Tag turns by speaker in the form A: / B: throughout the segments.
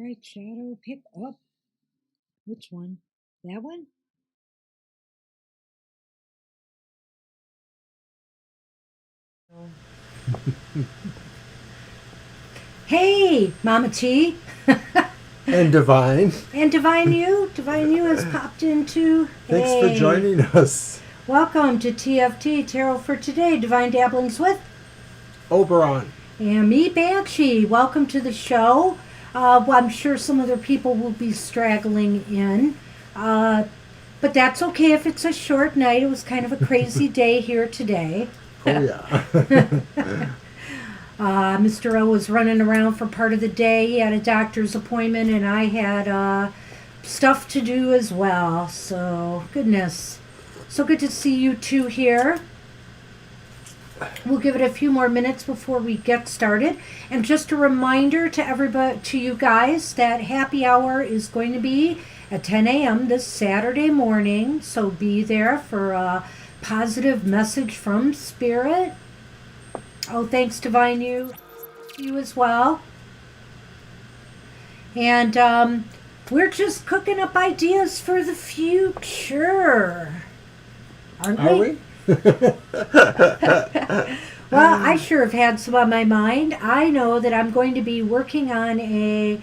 A: right, Shadow, pick up. Which one? That one? Hey, Mama T.
B: And Divine.
A: And Divine You. Divine You has popped into.
B: Thanks for joining us.
A: Welcome to TFT, Tarot for Today, Divine Dabblings with
B: Oberon.
A: and me, Banshee. Welcome to the show. Well, I'm sure some other people will be straggling in. But that's okay if it's a short night. It was kind of a crazy day here today.
B: Oh, yeah.
A: Mr. O was running around for part of the day. He had a doctor's appointment, and I had stuff to do as well. So, goodness. So good to see you two here. We'll give it a few more minutes before we get started. And just a reminder to everybody, to you guys, that happy hour is going to be at 10 a.m. this Saturday morning. So be there for a positive message from Spirit. Oh, thanks, Divine You as well. And we're just cooking up ideas for the future. Aren't we?
B: Are we?
A: Well, I sure have had some on my mind. I know that I'm going to be working on a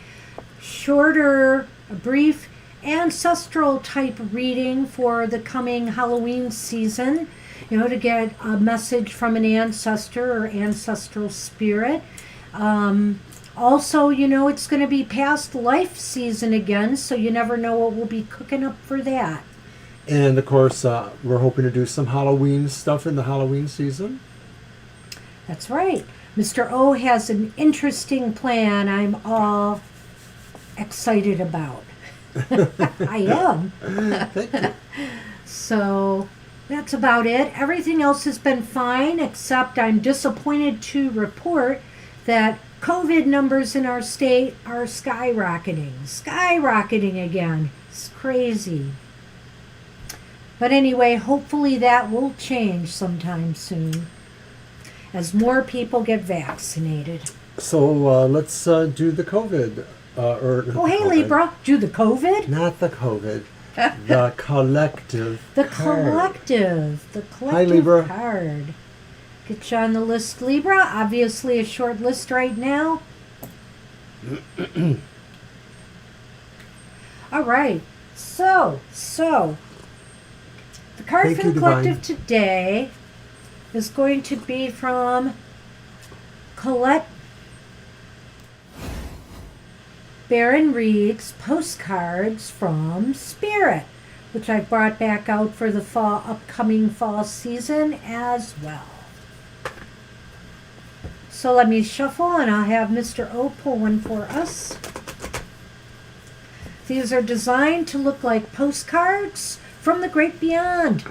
A: shorter, brief, ancestral type reading for the coming Halloween season. You know, to get a message from an ancestor or ancestral spirit. Also, you know, it's going to be past life season again, so you never know what we'll be cooking up for that.
B: And, of course, we're hoping to do some Halloween stuff in the Halloween season.
A: That's right. Mr. O has an interesting plan I'm all excited about. I am.
B: Thank you.
A: So that's about it. Everything else has been fine, except I'm disappointed to report that COVID numbers in our state are skyrocketing. Skyrocketing again. It's crazy. But anyway, hopefully that will change sometime soon as more people get vaccinated.
B: So let's do the COVID.
A: Oh, hey, Libra, do the COVID?
B: Not the COVID. The collective.
A: The
B: card.
A: collective. The collective
B: Hi, Libra.
A: card. Get you on the list, Libra. Obviously a short list right now. All right. So. The card
B: Thank
A: for
B: you,
A: the collective
B: Divine.
A: today is going to be from Colette Baron Reed's Postcards from Spirit, which I brought back out for the upcoming fall season as well. So let me shuffle and I'll have Mr. O pull one for us. These are designed to look like postcards from the great beyond.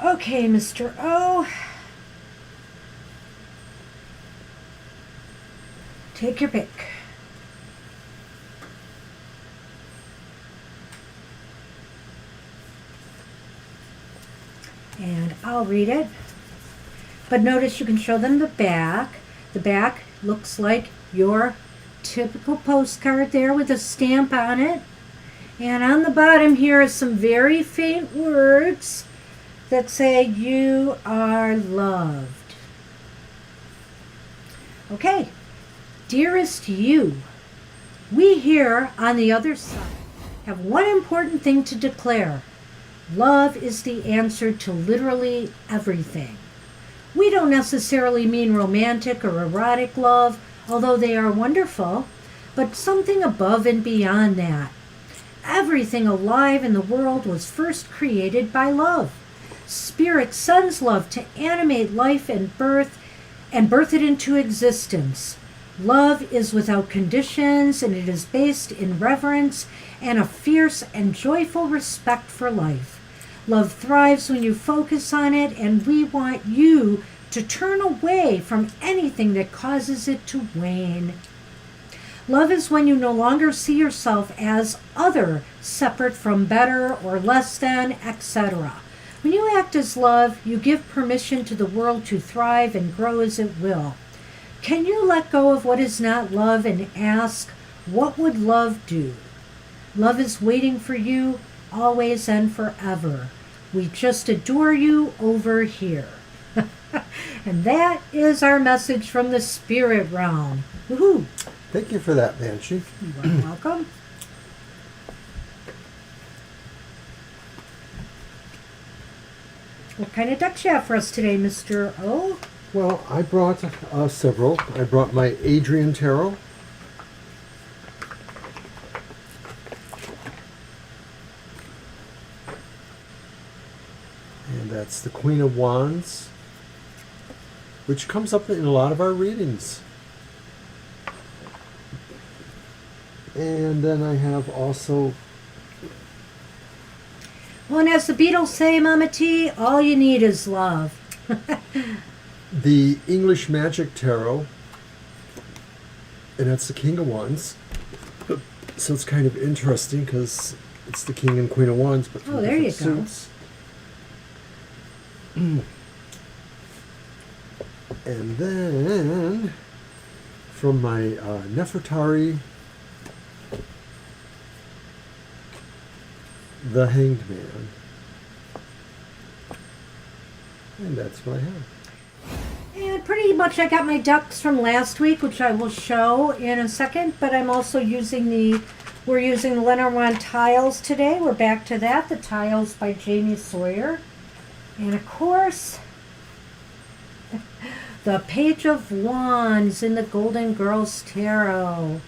A: Okay, Mr. O. Take your pick. And I'll read it. But notice you can show them the back. The back looks like your typical postcard there with a stamp on it. And on the bottom here is some very faint words that say, "You are loved." Okay, dearest you, we here on the other side have one important thing to declare. Love is the answer to literally everything. We don't necessarily mean romantic or erotic love, although they are wonderful, but something above and beyond that. Everything alive in the world was first created by love. Spirit sends love to animate life and birth it into existence. Love is without conditions, and it is based in reverence and a fierce and joyful respect for life. Love thrives when you focus on it, and we want you to turn away from anything that causes it to wane. Love is when you no longer see yourself as other, separate from better or less than, etc. When you act as love, you give permission to the world to thrive and grow as it will. Can you let go of what is not love and ask, what would love do? Love is waiting for you, always and forever. We just adore you over here. And that is our message from the spirit realm. Woohoo!
B: Thank you for that, Banshee.
A: You are welcome. What kind of deck you have for us today, Mr. O?
B: Well, I brought several. I brought my Adrian Tarot. And that's the Queen of Wands, which comes up in a lot of our readings. And then I have also...
A: Well, and as the Beatles say, Mama T, all you need is love.
B: the English Magic Tarot, and that's the King of Wands. So it's kind of interesting because it's the King and Queen of Wands, but from
A: there you
B: different
A: go.
B: suits. And then from my Nefertari, the Hanged Man. And that's what I have.
A: And pretty much I got my ducks from last week, which I will show in a second, but I'm also using we're using the Lenormand tiles today. We're back to that, the tiles by Jamie Sawyer. And of course, the Page of Wands in the Golden Girls Tarot.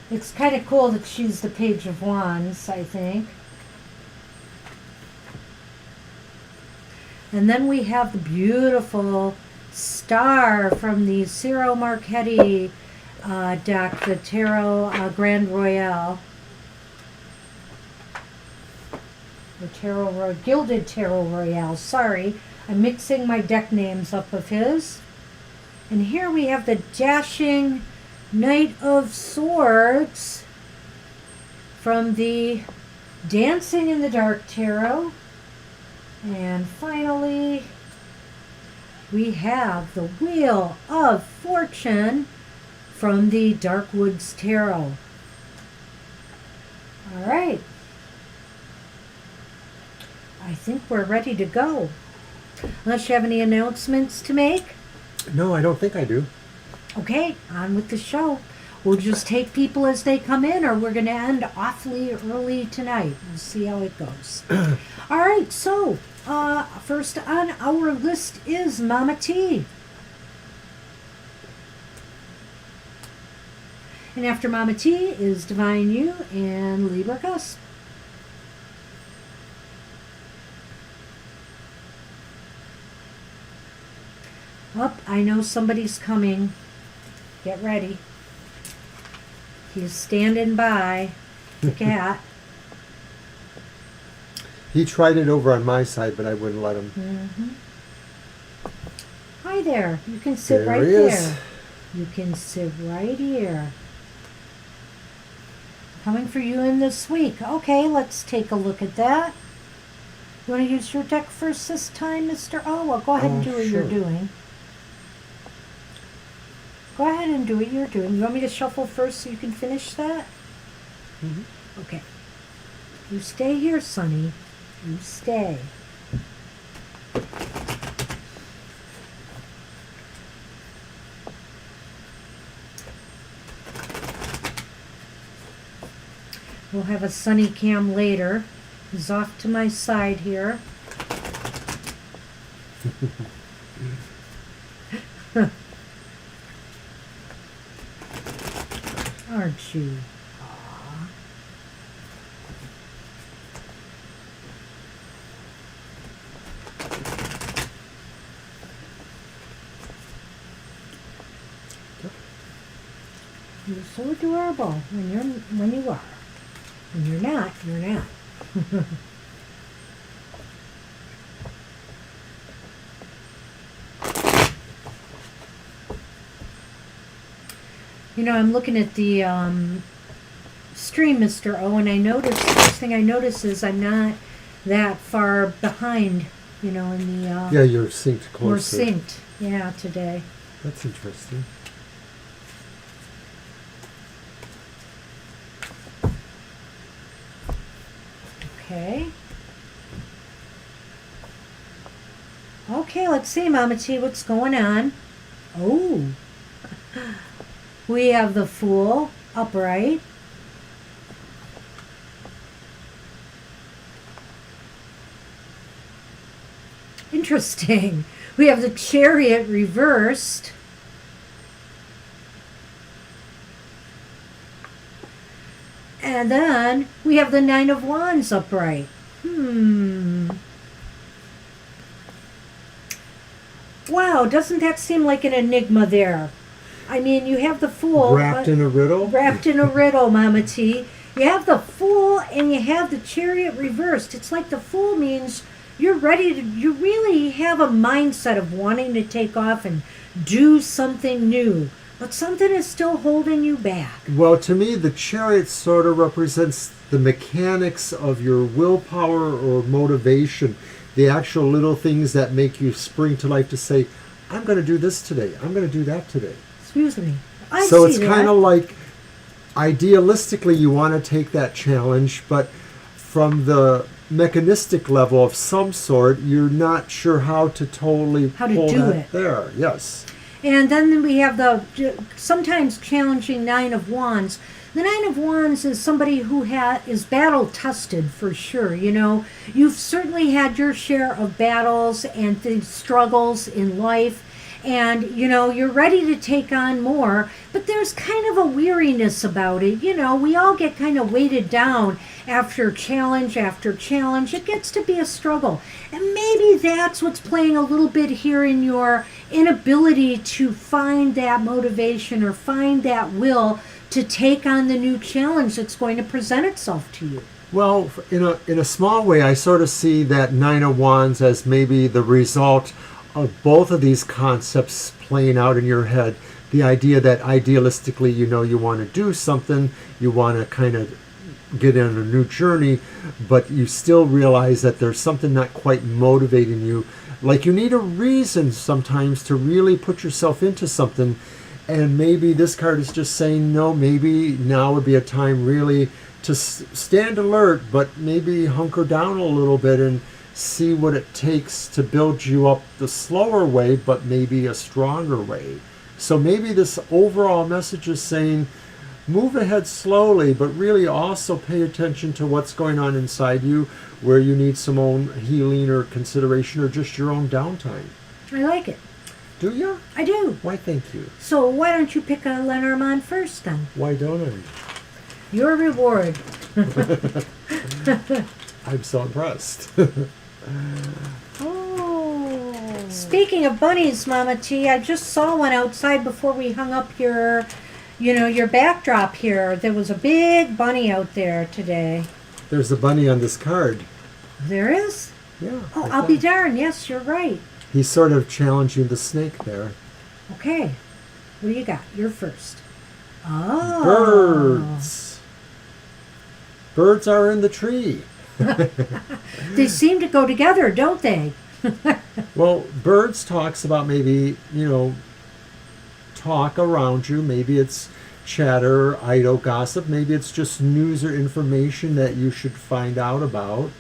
A: It's kind of cool that she's the Page of Wands, I think. And then we have the beautiful star from the Ciro Marchetti deck, the Tarot Grand Royale. The Gilded Tarot Royale. Sorry, I'm mixing my deck names up of his. And here we have the Dashing Knight of Swords from the Dancing in the Dark Tarot. And finally, we have the Wheel of Fortune from the Dark Woods Tarot. All right. I think we're ready to go. Unless you have any announcements to make.
B: No, I don't think I do.
A: Okay, on with the show. We'll just take people as they come in, or we're going to end awfully early tonight. We'll see how it goes. All right, so first on our list is Mama T. And after Mama T is Divine You and Libra Gus. Up, I know somebody's coming. Get ready. He's standing by. The cat.
B: He tried it over on my side, but I wouldn't let him.
A: Mm-hmm. Hi there. You can sit
B: There
A: right
B: he
A: there.
B: is.
A: You can sit right here. Coming for you in this week. Okay, let's take a look at that. You want to use your deck first this time, Mr. O? Well, go ahead and do what
B: sure.
A: you're doing. Go ahead and do what you're doing. You want me to shuffle first so you can finish that?
B: Mm-hmm.
A: Okay. You stay here, Sonny. You stay. We'll have a Sunny cam later. He's off to my side here. Aren't you? Aw. You're so adorable when you are. When you're not, you're not. You know, I'm looking at the stream, Mr. O, and I noticed, first thing I notice is I'm not that far behind, you know, in the...
B: Yeah, you're synced closer.
A: We're synced, yeah, today.
B: That's interesting.
A: Okay. Okay, let's see, Mama T, what's going on? Oh. We have the Fool upright. Interesting. We have the Chariot reversed. And then we have the Nine of Wands upright. Wow, doesn't that seem like an enigma there? I mean, you have the Fool.
B: Wrapped in a riddle?
A: Wrapped in a riddle, Mama T. You have the Fool and you have the Chariot reversed. It's like the Fool means you're ready to, you really have a mindset of wanting to take off and do something new. But something is still holding you back.
B: Well, to me, the Chariot sort of represents the mechanics of your willpower or motivation, the actual little things that make you spring to life to say, I'm going to do this today. I'm going to do that today.
A: Excuse me.
B: So it's kind of like, idealistically, you want to take that challenge, but from the mechanistic level of some sort, you're not sure how to totally pull
A: do
B: that
A: it.
B: there. Yes.
A: And then we have the sometimes challenging Nine of Wands. The Nine of Wands is somebody who is battle tested for sure. You know, you've certainly had your share of battles and struggles in life. And, you know, you're ready to take on more, but there's kind of a weariness about it. You know, we all get kind of weighted down after challenge after challenge. It gets to be a struggle. And maybe that's what's playing a little bit here in your inability to find that motivation or find that will to take on the new challenge that's going to present itself to you.
B: Well, in a small way, I sort of see that Nine of Wands as maybe the result of both of these concepts playing out in your head. The idea that idealistically, you know, you want to do something, you want to kind of get on a new journey, but you still realize that there's something not quite motivating you. Like you need a reason sometimes to really put yourself into something. And maybe this card is just saying, no, maybe now would be a time really to stand alert, but maybe hunker down a little bit and see what it takes to build you up the slower way, but maybe a stronger way. So maybe this overall message is saying, move ahead slowly, but really also pay attention to what's going on inside you, where you need some own healing or consideration or just your own downtime.
A: I like it.
B: Do you?
A: I do.
B: Why, thank you.
A: So why don't you pick a Lenormand first then?
B: Why don't I?
A: Your reward.
B: I'm so impressed.
A: Oh. Speaking of bunnies, Mama T, I just saw one outside before we hung up your backdrop here. There was a big bunny out there today.
B: There's a bunny on this card.
A: There is?
B: Yeah.
A: Oh, I'll be darned. Yes, you're right.
B: He's sort of challenging the snake there.
A: Okay. What do you got? You're first. Oh.
B: Birds. Birds are in the tree.
A: They seem to go together, don't they?
B: Well, birds talks about maybe, talk around you. Maybe it's chatter, idle gossip. Maybe it's just news or information that you should find out about.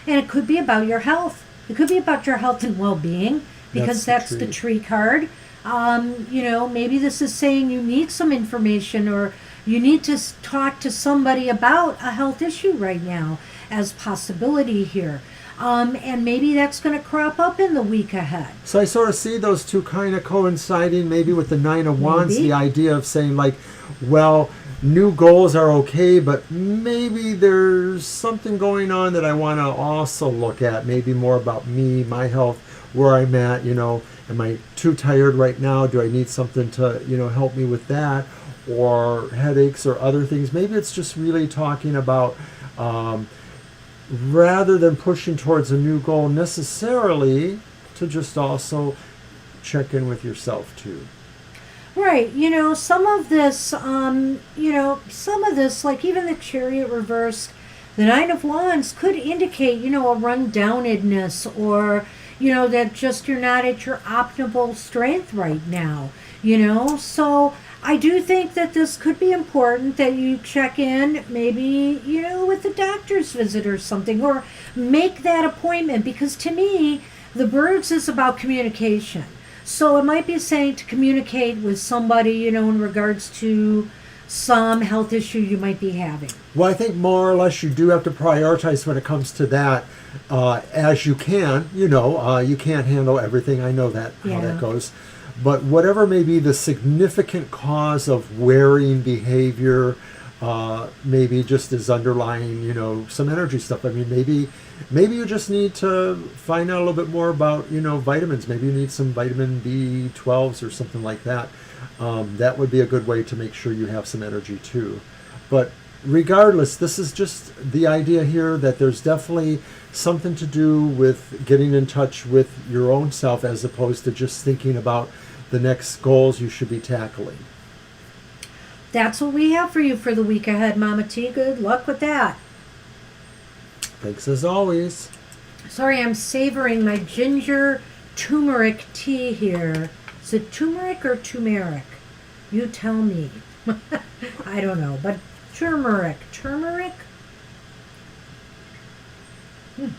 A: And it could be about your health. It could be about your health and well-being, because that's the tree card. Maybe this is saying you need some information or you need to talk to somebody about a health issue right now as possibility here. And maybe that's going to crop up in the week ahead.
B: So I sort of see those two kind of coinciding, maybe with the Nine of Wands,
A: Maybe.
B: the idea of saying like, well, new goals are okay, but maybe there's something going on that I want to also look at, maybe more about me, my health, where I'm at, am I too tired right now? Do I need something to, help me with that? Or headaches or other things. Maybe it's just really talking about, rather than pushing towards a new goal necessarily, to just also check in with yourself too.
A: Right, some of this, some of this, like even the Chariot reversed, the Nine of Wands could indicate, a rundownedness or, that just you're not at your optimal strength right now, So I do think that this could be important that you check in maybe, with the doctor's visit or something, or make that appointment because to me, the birds is about communication. So it might be saying to communicate with somebody, in regards to some health issue you might be having.
B: Well, I think more or less you do have to prioritize when it comes to that, as you can. You can't handle everything. I know that, how that goes. But whatever may be the significant cause of wearing behavior, maybe just as underlying, some energy stuff. I mean, maybe you just need to find out a little bit more about, vitamins. Maybe you need some vitamin B12s or something like that. That would be a good way to make sure you have some energy too. But regardless, this is just the idea here that there's definitely something to do with getting in touch with your own self as opposed to just thinking about the next goals you should be tackling.
A: That's what we have for you for the week ahead, Mama T. Good luck with that.
B: Thanks as always.
A: Sorry, I'm savoring my ginger turmeric tea here. Is it turmeric or turmeric? You tell me. I don't know, but turmeric. Turmeric? It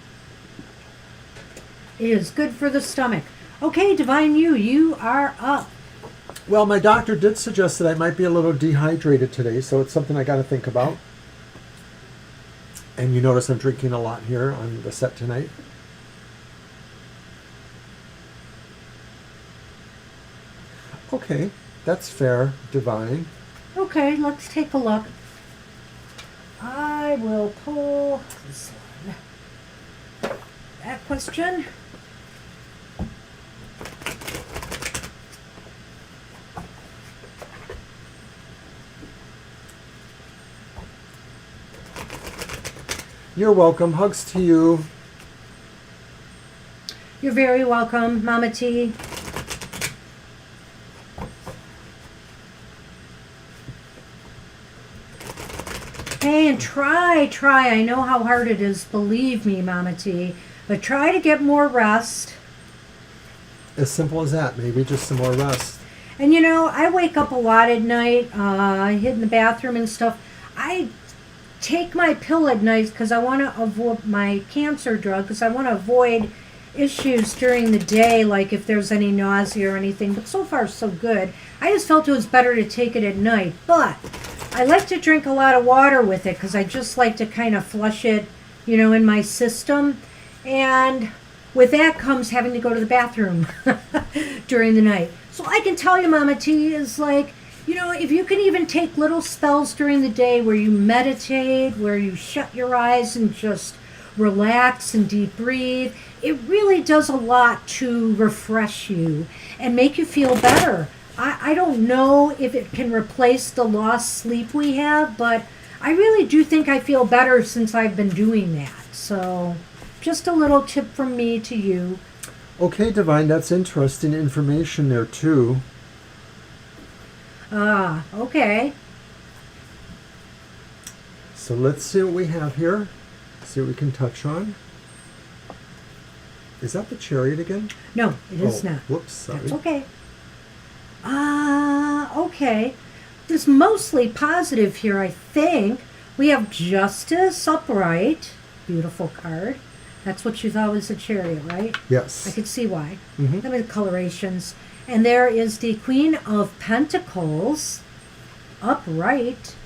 A: is good for the stomach. Okay, Divine you are up.
B: Well, my doctor did suggest that I might be a little dehydrated today, so it's something I got to think about. And you notice I'm drinking a lot here on the set tonight. Okay, that's fair, Divine.
A: Okay, let's take a look. I will pull this one. That question.
B: You're welcome. Hugs to you.
A: You're very welcome, Mama T. Hey, and try. I know how hard it is, believe me, Mama T. But try to get more rest.
B: As simple as that. Maybe just some more rest.
A: And I wake up a lot at night, hit in the bathroom and stuff. I take my pill at night because I want to avoid my cancer drug, because I want to avoid issues during the day, like if there's any nausea or anything. But so far, so good. I just felt it was better to take it at night. But I like to drink a lot of water with it because I just like to kind of flush it, in my system. And with that comes having to go to the bathroom during the night. So I can tell you, Mama T, is like, if you can even take little spells during the day where you meditate, where you shut your eyes and just relax and deep breathe, it really does a lot to refresh you and make you feel better. I don't know if it can replace the lost sleep we have, but I really do think I feel better since I've been doing that. So just a little tip from me to you.
B: Okay, Divine, that's interesting information there too.
A: Okay.
B: So let's see what we have here. See what we can touch on. Is that the Chariot again?
A: No, it is not.
B: Whoops, sorry.
A: That's okay. Okay. There's mostly positive here, I think. We have Justice upright. Beautiful card. That's what you thought was the Chariot, right?
B: Yes.
A: I could see why.
B: Mm-hmm.
A: Look at the colorations. And there is the Queen of Pentacles upright.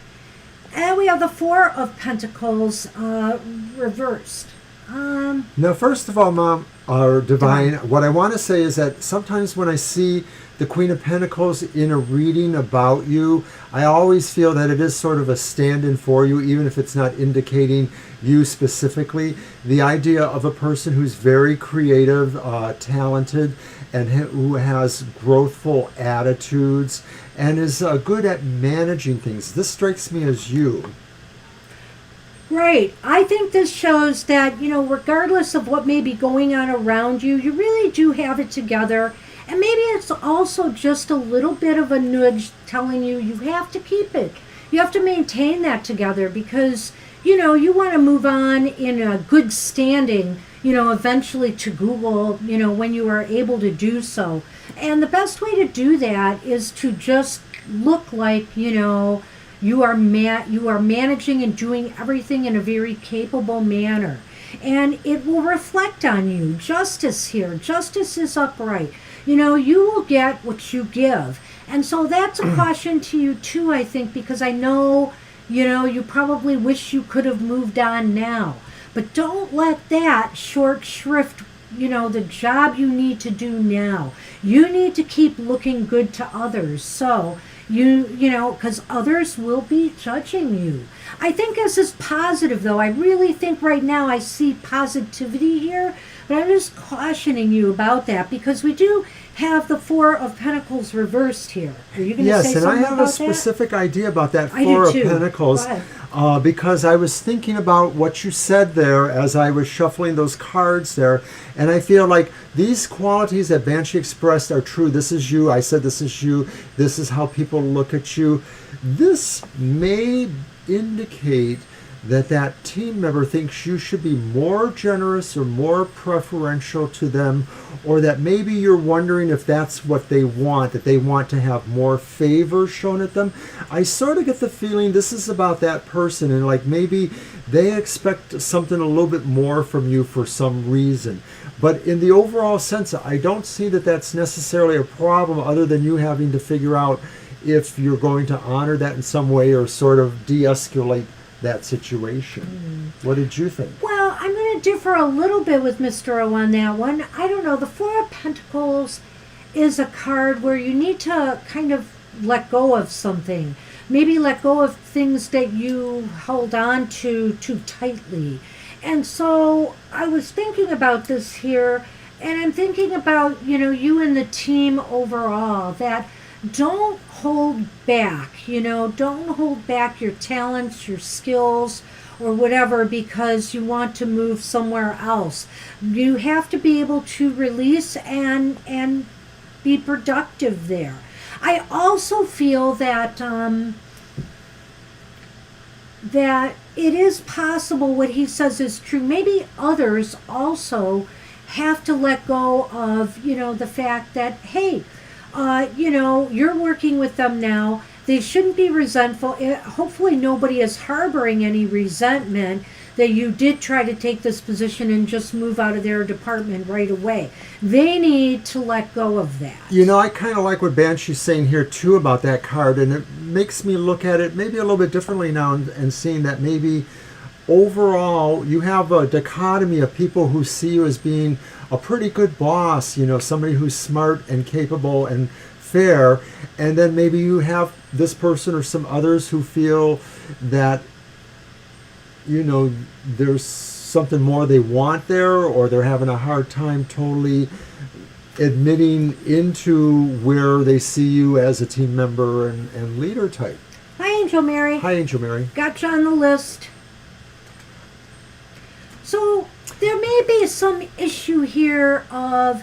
A: And we have the Four of Pentacles reversed.
B: Now, first of all, Mom, or Divine, what I want to say is that sometimes when I see the Queen of Pentacles in a reading about you, I always feel that it is sort of a stand-in for you, even if it's not indicating you specifically. The idea of a person who's very creative, talented, and who has growthful attitudes and is good at managing things. This strikes me as you.
A: Right. I think this shows that, regardless of what may be going on around you, you really do have it together. And maybe it's also just a little bit of a nudge telling you you have to keep it. You have to maintain that together because, you want to move on in a good standing, eventually to Google, when you are able to do so. And the best way to do that is to just look like, you are managing and doing everything in a very capable manner. And it will reflect on you. Justice here. Justice is upright. You will get what you give. And so that's a caution to you too, I think, because I know, you probably wish you could have moved on now. But don't let that short shrift, the job you need to do now. You need to keep looking good to others. So, because others will be judging you. I think this is positive, though. I really think right now I see positivity here, but I'm just cautioning you about that because we do have the Four of Pentacles reversed here. Are you going to say something about that?
B: Yes, and I have a specific idea about that
A: I
B: Four
A: do
B: of
A: too.
B: Pentacles.
A: Go ahead.
B: Because I was thinking about what you said there as I was shuffling those cards there, and I feel like these qualities that Banshee expressed are true. This is you. I said this is you. This is how people look at you. This may indicate that team member thinks you should be more generous or more preferential to them, or that maybe you're wondering if that's what they want, that they want to have more favor shown at them. I sort of get the feeling this is about that person, and like maybe they expect something a little bit more from you for some reason. But in the overall sense, I don't see that that's necessarily a problem other than you having to figure out if you're going to honor that in some way or sort of de-escalate that situation. What did you think?
A: Well, I'm going to differ a little bit with Mr. O on that one. I don't know. The Four of Pentacles is a card where you need to kind of let go of something. Maybe let go of things that you hold on to too tightly. And so I was thinking about this here, and I'm thinking about, you and the team overall, that don't hold back, don't hold back your talents, your skills, or whatever because you want to move somewhere else. You have to be able to release and be productive there. I also feel that that it is possible what he says is true. Maybe others also have to let go of, the fact that, hey, you're working with them now. They shouldn't be resentful. Hopefully nobody is harboring any resentment that you did try to take this position and just move out of their department right away. They need to let go of that.
B: I kind of like what Banshee's saying here too about that card, and it makes me look at it maybe a little bit differently now and seeing that maybe overall you have a dichotomy of people who see you as being a pretty good boss, somebody who's smart and capable and fair, and then maybe you have this person or some others who feel that there's something more they want there, or they're having a hard time totally admitting into where they see you as a team member and leader type.
A: Hi, Angel Mary.
B: Hi, Angel Mary.
A: Got you on the list. So there may be some issue here of,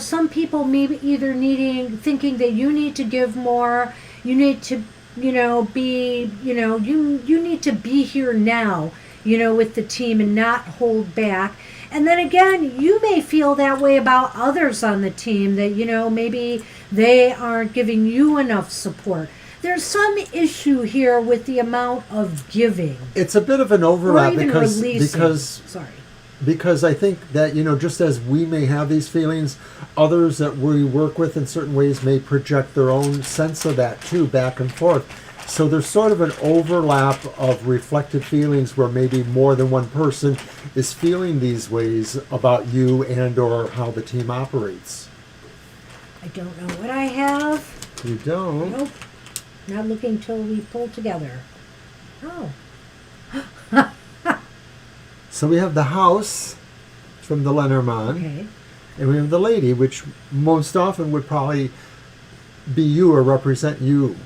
A: some people maybe either thinking that you need to give more, you need to, be, you need to be here now, with the team and not hold back. And then again, you may feel that way about others on the team, that, maybe they aren't giving you enough support. There's some issue here with the amount of giving.
B: It's a bit of an overlap
A: or even
B: because
A: sorry.
B: Because I think that, just as we may have these feelings, others that we work with in certain ways may project their own sense of that too, back and forth. So there's sort of an overlap of reflected feelings where maybe more than one person is feeling these ways about you and or how the team operates.
A: I don't know what I have.
B: You don't?
A: Nope. Not looking till we pull together. Oh.
B: So we have the house from the Lenormand,
A: Okay.
B: and we have the lady, which most often would probably be you or represent you.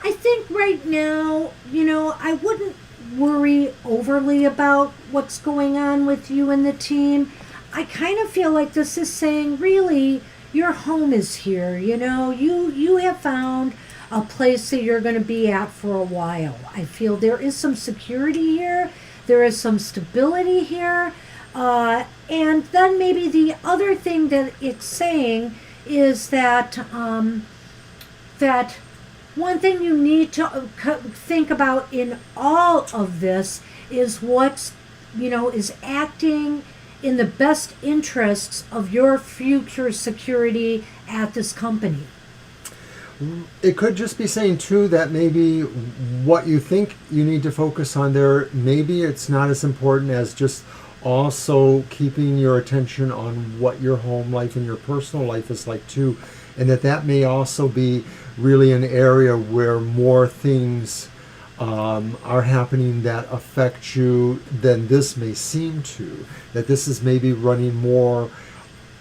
A: I think right now, I wouldn't worry overly about what's going on with you and the team. I kind of feel like this is saying, really, your home is here. You know, you have found a place that you're going to be at for a while. I feel there is some security here. There is some stability here. And then maybe the other thing that it's saying is that that one thing you need to think about in all of this is what's, is acting in the best interests of your future security at this company.
B: It could just be saying, too, that maybe what you think you need to focus on there, maybe it's not as important as just also keeping your attention on what your home life and your personal life is like, too. And that may also be really an area where more things are happening that affect you than this may seem to. That this is maybe running more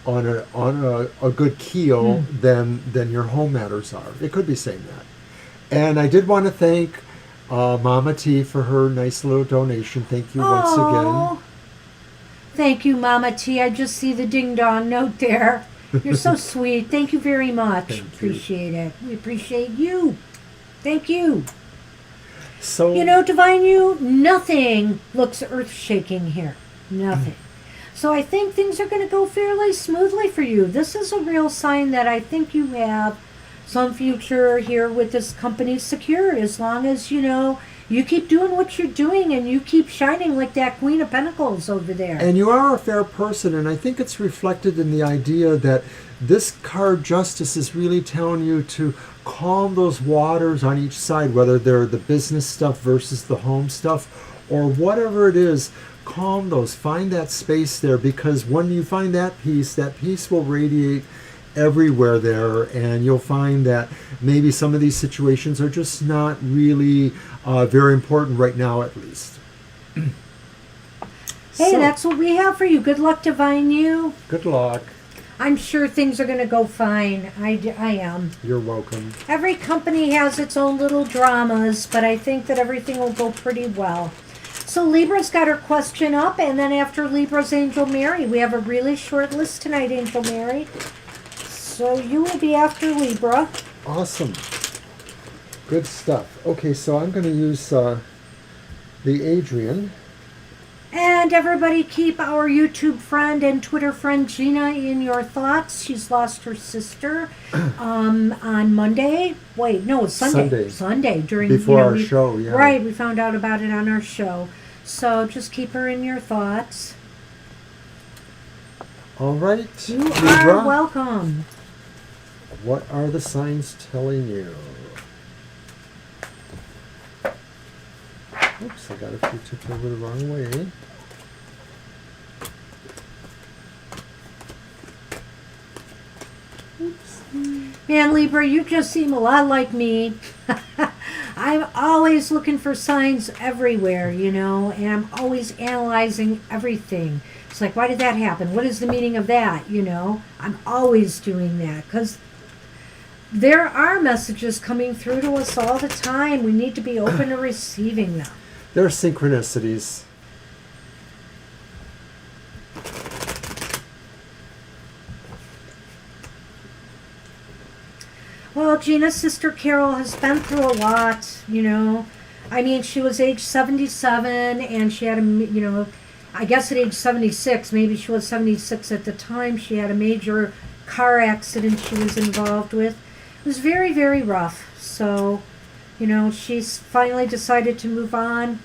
B: on a good keel than your home matters are. It could be saying that. And I did want to thank Mama T for her nice little donation. Thank you once again.
A: Thank you, Mama T. I just see the ding-dong note there. You're so sweet. Thank you very much. Appreciate it. We appreciate you. Thank you.
B: So,
A: Divine You, nothing looks earth-shaking here. Nothing. So I think things are going to go fairly smoothly for you. This is a real sign that I think you have some future here with this company secured, as long as, you keep doing what you're doing and you keep shining like that Queen of Pentacles over there.
B: And you are a fair person, and I think it's reflected in the idea that this card Justice is really telling you to calm those waters on each side, whether they're the business stuff versus the home stuff, or whatever it is. Calm those. Find that space there, because when you find that peace will radiate everywhere there, and you'll find that maybe some of these situations are just not really very important right now, at least.
A: Hey, that's what we have for you. Good luck, Divine You.
B: Good luck.
A: I'm sure things are going to go fine. I am.
B: You're welcome.
A: Every company has its own little dramas, but I think that everything will go pretty well. So Libra's got her question up, and then after Libra's Angel Mary. We have a really short list tonight, Angel Mary. So you will be after Libra.
B: Awesome. Good stuff. Okay, so I'm going to use the Adrian.
A: And everybody keep our YouTube friend and Twitter friend Gina in your thoughts. She's lost her sister on Monday. Wait, no, it's Sunday. Sunday during
B: before our show, yeah.
A: Right, we found out about it on our show. So just keep her in your thoughts.
B: All right.
A: You
B: Libra,
A: are welcome.
B: What are the signs telling you? Oops, I got a few tipped over the wrong way. Oops.
A: Man, Libra, you just seem a lot like me. I'm always looking for signs everywhere, and I'm always analyzing everything. It's like, why did that happen? What is the meaning of that? I'm always doing that because there are messages coming through to us all the time. We need to be open to receiving them.
B: There are synchronicities.
A: Well, Gina's sister Carol has been through a lot, I mean, she was age 77 and she had I guess at age 76, maybe she was 76 at the time, she had a major car accident she was involved with. It was very, very rough. So, she's finally decided to move on.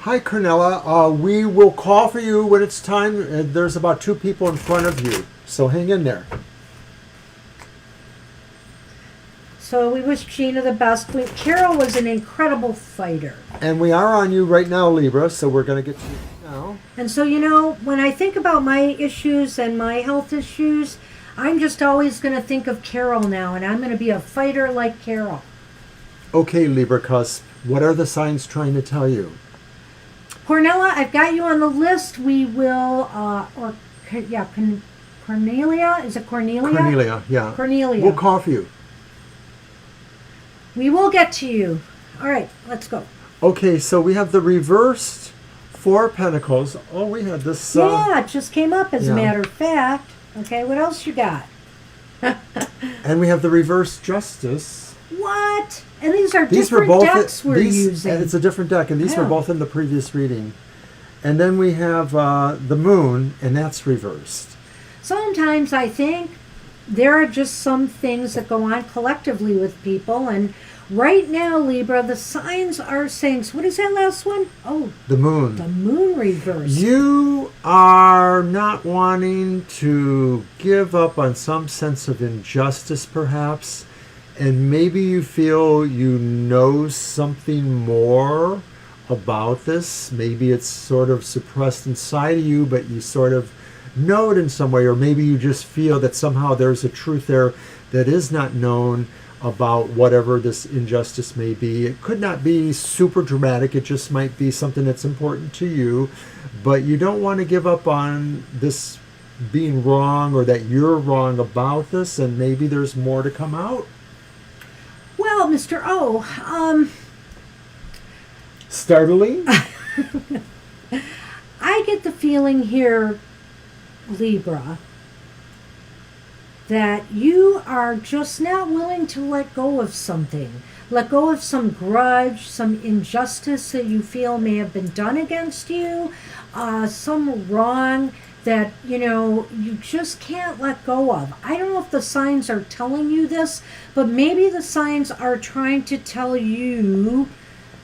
B: Hi, Cornella. We will call for you when it's time. There's about 2 people in front of you, so hang in there.
A: So we wish Gina the best. Carol was an incredible fighter.
B: And we are on you right now, Libra, so we're going to get to you now.
A: And so, when I think about my issues and my health issues, I'm just always going to think of Carol now, and I'm going to be a fighter like Carol.
B: Okay, Libra Cusp, what are the signs trying to tell you?
A: Cornella, I've got you on the list. We will, Cornelia? Is it Cornelia?
B: Cornelia, yeah.
A: Cornelia.
B: We'll call for you.
A: We will get to you. All right, let's go.
B: Okay, so we have the reversed 4 Pentacles. Oh, we had this.
A: Yeah, it just came up as a matter of fact. Okay, what else you got?
B: And we have the reverse justice.
A: What? And these are
B: These were
A: different
B: both
A: decks we're using.
B: It's a different deck, and these were
A: Yeah.
B: both in the previous reading. And then we have the moon, and that's reversed.
A: Sometimes I think there are just some things that go on collectively with people. And right now, Libra, the signs are saying, so what is that last one? Oh,
B: The moon.
A: the moon reverse.
B: You are not wanting to give up on some sense of injustice, perhaps, and maybe you feel you know something more about this. Maybe it's sort of suppressed inside of you, but you sort of know it in some way, or maybe you just feel that somehow there's a truth there that is not known about whatever this injustice may be. It could not be super dramatic, it just might be something that's important to you, but you don't want to give up on this being wrong or that you're wrong about this, and maybe there's more to come out.
A: Well, Mr. O,
B: Startling?
A: I get the feeling here, Libra, that you are just not willing to let go of something. Let go of some grudge, some injustice that you feel may have been done against you, some wrong that, you just can't let go of. I don't know if the signs are telling you this, but maybe the signs are trying to tell you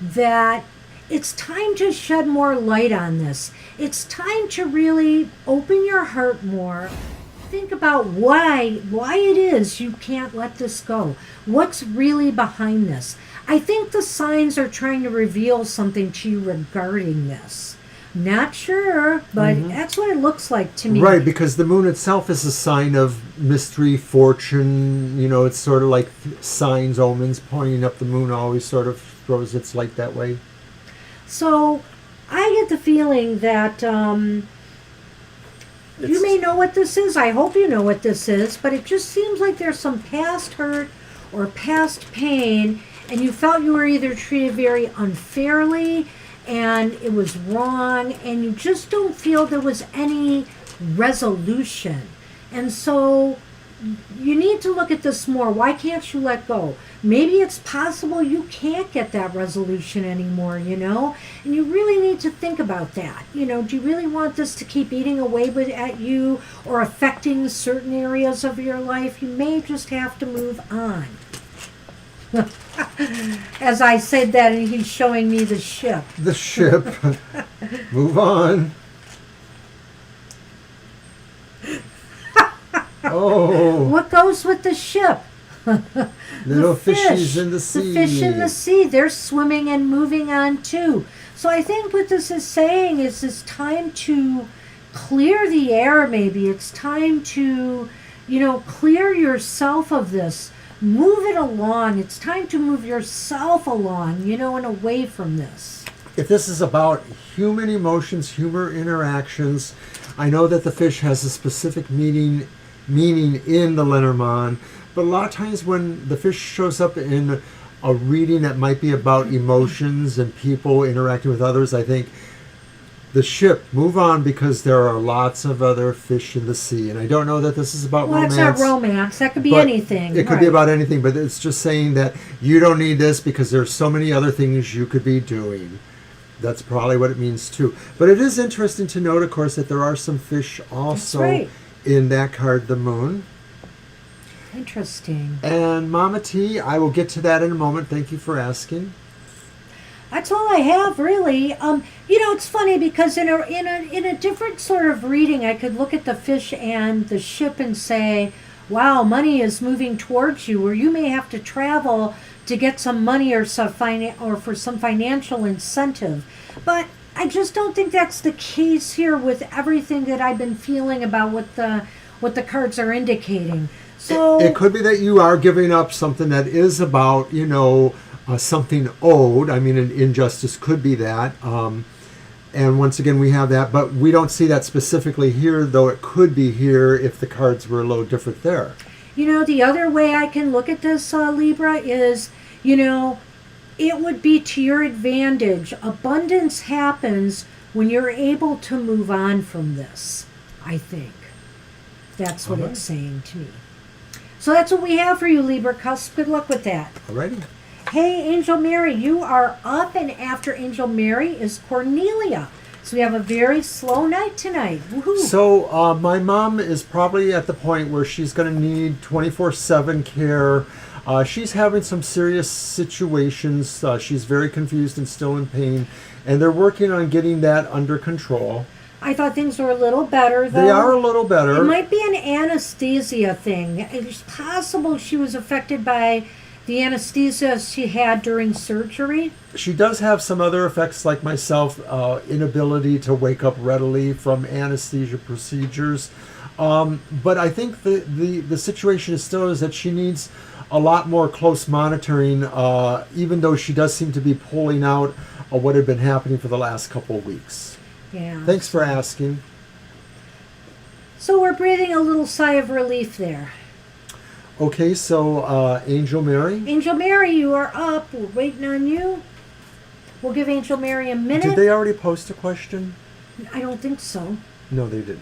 A: that it's time to shed more light on this. It's time to really open your heart more. Think about why it is you can't let this go. What's really behind this? I think the signs are trying to reveal something to you regarding this. Not sure, but that's what it looks like to me.
B: Right, because the moon itself is a sign of mystery, fortune. It's sort of like signs, omens, pointing up. The moon always sort of throws its light that way.
A: So I get the feeling that you may know what this is. I hope you know what this is, but it just seems like there's some past hurt or past pain, and you felt you were either treated very unfairly and it was wrong, and you just don't feel there was any resolution. And so you need to look at this more. Why can't you let go? Maybe it's possible you can't get that resolution anymore, and you really need to think about that. Do you really want this to keep eating away at you or affecting certain areas of your life? You may just have to move on. As I said that, and he's showing me the ship.
B: The ship. Move on. Oh.
A: What goes with the ship?
B: Little
A: The fish,
B: fishies in the sea.
A: The fish in the sea, they're swimming and moving on too. So I think what this is saying is it's time to clear the air maybe. It's time to, clear yourself of this. Move it along. It's time to move yourself along, and away from this.
B: If this is about human emotions, human interactions, I know that the fish has a specific meaning in the Lenormand, but a lot of times when the fish shows up in a reading that might be about emotions and people interacting with others, I think the ship, move on, because there are lots of other fish in the sea. And I don't know that this is about romance.
A: Well, it's not romance. That could be anything.
B: It could be about anything, but it's just saying that you don't need this because there's so many other things you could be doing. That's probably what it means too. But it is interesting to note, of course, that there are some fish also in that card, the moon.
A: Interesting.
B: And Mama T, I will get to that in a moment. Thank you for asking.
A: That's all I have, really. It's funny because in a different sort of reading, I could look at the fish and the ship and say, "Wow, money is moving towards you," or you may have to travel to get some money or for some financial incentive. But I just don't think that's the case here with everything that I've been feeling about what the cards are indicating. So
B: it could be that you are giving up something that is about, something owed. I mean, an injustice could be that. And once again, we have that, but we don't see that specifically here, though it could be here if the cards were a little different there.
A: The other way I can look at this, Libra, is, it would be to your advantage. Abundance happens when you're able to move on from this, I think. That's what it's saying to me. So that's what we have for you, Libra Cusp. Good luck with that.
B: Alrighty.
A: Hey, Angel Mary, you are up, and after Angel Mary is Cornelia. So we have a very slow night tonight. Woohoo!
B: So my mom is probably at the point where she's going to need 24/7 care. She's having some serious situations. She's very confused and still in pain, and they're working on getting that under control.
A: I thought things were a little better, though.
B: They are a little better.
A: It might be an anesthesia thing. It's possible she was affected by the anesthesia she had during surgery.
B: She does have some other effects, like myself, inability to wake up readily from anesthesia procedures. But I think the situation is still is that she needs a lot more close monitoring, even though she does seem to be pulling out what had been happening for the last couple of weeks.
A: Yeah.
B: Thanks for asking.
A: So we're breathing a little sigh of relief there.
B: Okay, so Angel Mary.
A: Angel Mary, you are up. We're waiting on you. We'll give Angel Mary a minute.
B: Did they already post a question?
A: I don't think so.
B: No, they didn't.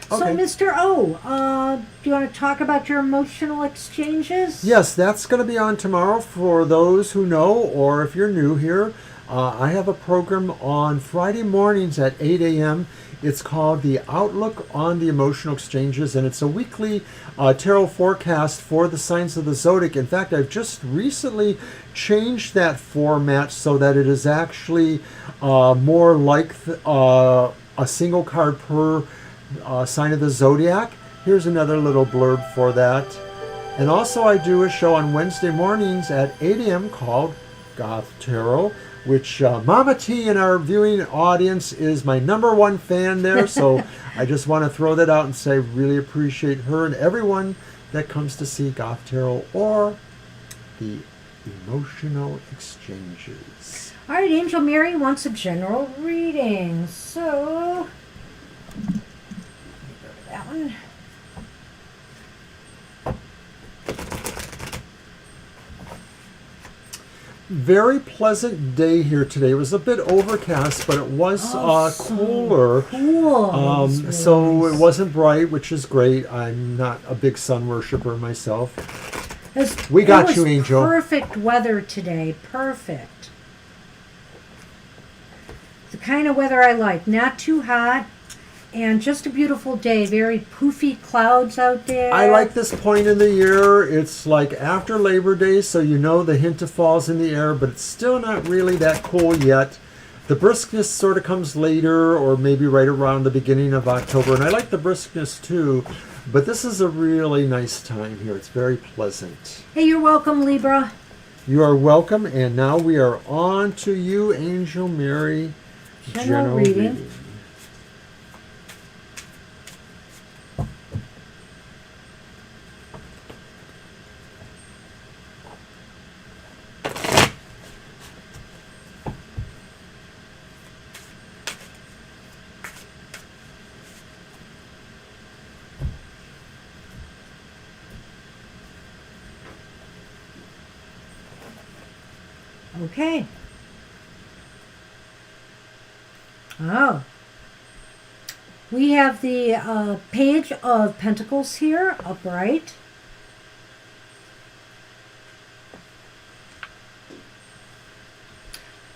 A: So,
B: Okay.
A: Mr. O, do you want to talk about your emotional exchanges?
B: Yes, that's going to be on tomorrow for those who know, or if you're new here. I have a program on Friday mornings at 8 a.m. It's called The Outlook on the Emotional Exchanges, and it's a weekly tarot forecast for the signs of the zodiac. In fact, I've just recently changed that format so that it is actually more like a single card per sign of the zodiac. Here's another little blurb for that. And also I do a show on Wednesday mornings at 8 a.m. called Goth Tarot, which Mama T in our viewing audience is my #1 fan there. So I just want to throw that out and say really appreciate her and everyone that comes to see Goth Tarot or the emotional exchanges.
A: All right, Angel Mary wants a general reading. So, let me go to that one.
B: Very pleasant day here today. It was a bit overcast, but it was cooler.
A: Cool. That's
B: So
A: really
B: it
A: nice.
B: wasn't bright, which is great. I'm not a big sun worshiper myself. We
A: It
B: got
A: was
B: you, Angel.
A: Perfect weather today. Perfect. The kind of weather I like. Not too hot. And just a beautiful day. Very poofy clouds out there.
B: I like this point in the year. It's like after Labor Day, so you know the hint of fall's in the air, but it's still not really that cool yet. The briskness sort of comes later, or maybe right around the beginning of October. And I like the briskness too, but this is a really nice time here. It's very pleasant.
A: Hey, you're welcome, Libra.
B: You are welcome, and now we are on to you, Angel Mary.
A: General reading. Okay. Oh. We have the Page of Pentacles here, upright.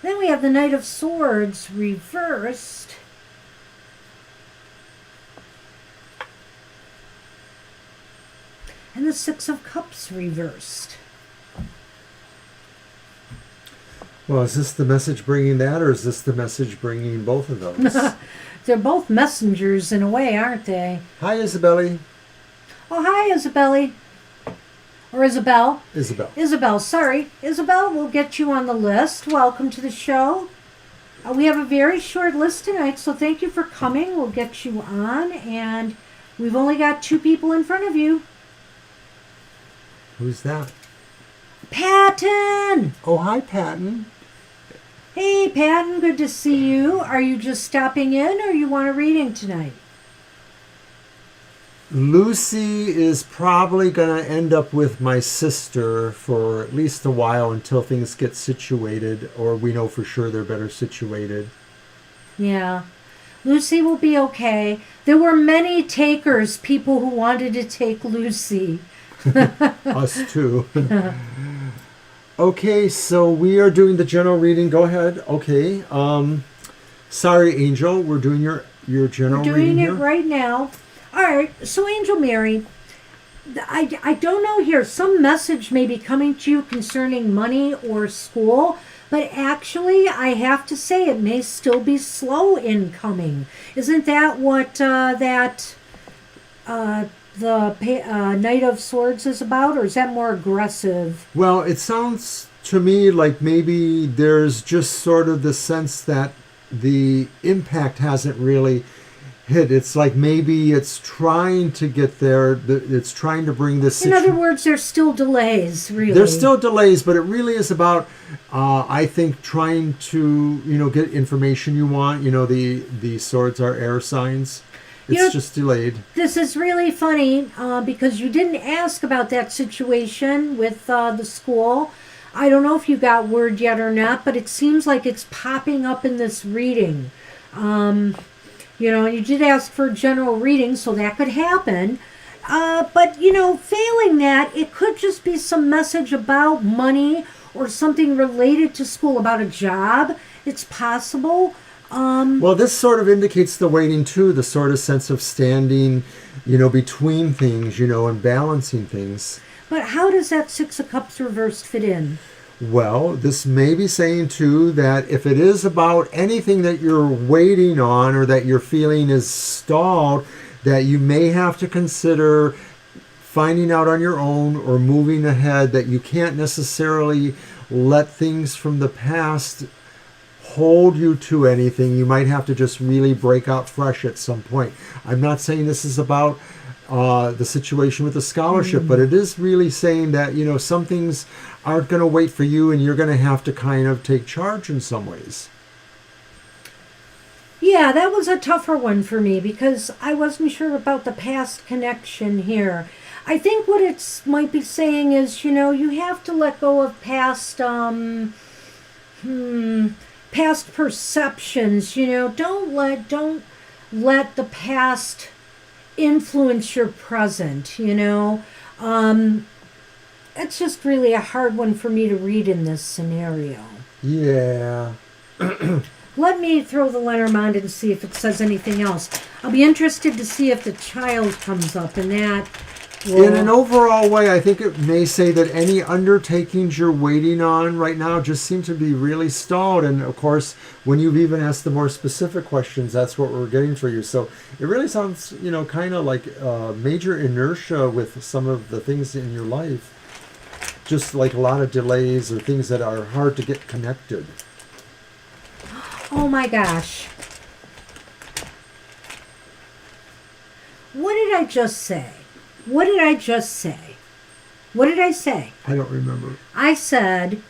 A: Then we have the Knight of Swords reversed. And the Six of Cups reversed.
B: Well, is this the message bringing that, or is this the message bringing both of those?
A: They're both messengers in a way, aren't they?
B: Hi, Isabelle.
A: Oh, hi, Isabelle. Or Isabel.
B: Isabel.
A: Isabel, sorry. Isabel, we'll get you on the list. Welcome to the show. We have a very short list tonight, so thank you for coming. We'll get you on, and we've only got 2 people in front of you.
B: Who's that?
A: Patton!
B: Oh, hi, Patton.
A: Hey, Patton, good to see you. Are you just stopping in, or you want a reading tonight?
B: Lucy is probably going to end up with my sister for at least a while until things get situated, or we know for sure they're better situated.
A: Yeah. Lucy will be okay. There were many takers, people who wanted to take Lucy.
B: Us too. Okay, so we are doing the general reading. Go ahead. Okay. Sorry, Angel. We're doing your general
A: We're
B: reading
A: doing it
B: here.
A: right now. All right. So, Angel Mary, I don't know here. Some message may be coming to you concerning money or school, but actually, I have to say it may still be slow incoming. Isn't that what the Knight of Swords is about, or is that more aggressive?
B: Well, it sounds to me like maybe there's just sort of the sense that the impact hasn't really hit. It's like maybe it's trying to get there. It's trying to bring this.
A: In other words, there's still delays, really.
B: There's still delays, but it really is about, I think, trying to get information you want. The swords are air signs. It's just delayed.
A: This is really funny because you didn't ask about that situation with the school. I don't know if you got word yet or not, but it seems like it's popping up in this reading. You did ask for a general reading, so that could happen. But failing that, it could just be some message about money or something related to school, about a job. It's possible.
B: Well, this sort of indicates the waiting too, the sort of sense of standing, between things, and balancing things.
A: But how does that Six of Cups reversed fit in?
B: Well, this may be saying too that if it is about anything that you're waiting on or that you're feeling is stalled, that you may have to consider finding out on your own or moving ahead, that you can't necessarily let things from the past hold you to anything. You might have to just really break out fresh at some point. I'm not saying this is about the situation with the scholarship, but it is really saying that some things aren't going to wait for you, and you're going to have to kind of take charge in some ways.
A: Yeah, that was a tougher one for me because I wasn't sure about the past connection here. I think what it might be saying is, you have to let go of past past perceptions. Don't let the past influence your present. It's just really a hard one for me to read in this scenario.
B: Yeah.
A: Let me throw the Lenormand and see if it says anything else. I'll be interested to see if the child comes up, and that will...
B: In an overall way, I think it may say that any undertakings you're waiting on right now just seem to be really stalled. And of course, when you've even asked the more specific questions, that's what we're getting for you. So it really sounds, kind of like major inertia with some of the things in your life. Just like a lot of delays or things that are hard to get connected.
A: Oh my gosh. What did I just say? What did I say?
B: I don't remember.
A: I said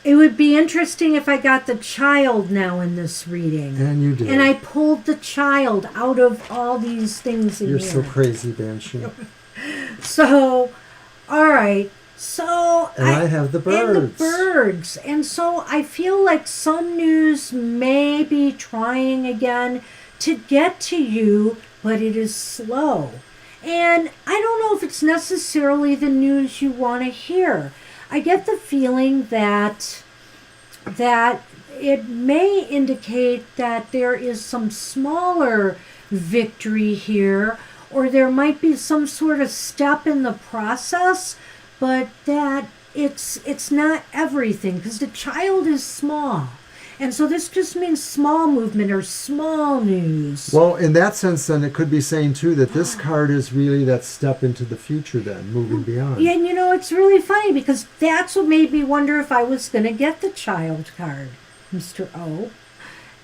A: it would be interesting if I got the child now in this reading.
B: And you did.
A: And I pulled the child out of all these things in
B: You're
A: here.
B: so crazy, Banshee.
A: So, all right. So
B: and I have the birds.
A: And the birds. And so I feel like some news may be trying again to get to you, but it is slow. And I don't know if it's necessarily the news you want to hear. I get the feeling that it may indicate that there is some smaller victory here, or there might be some sort of step in the process, but that it's not everything, because the child is small. And so this just means small movement or small news.
B: Well, in that sense, then, it could be saying, too, that this card is really that step into the future, then, moving beyond.
A: Yeah, and it's really funny, because that's what made me wonder if I was going to get the child card, Mr. O.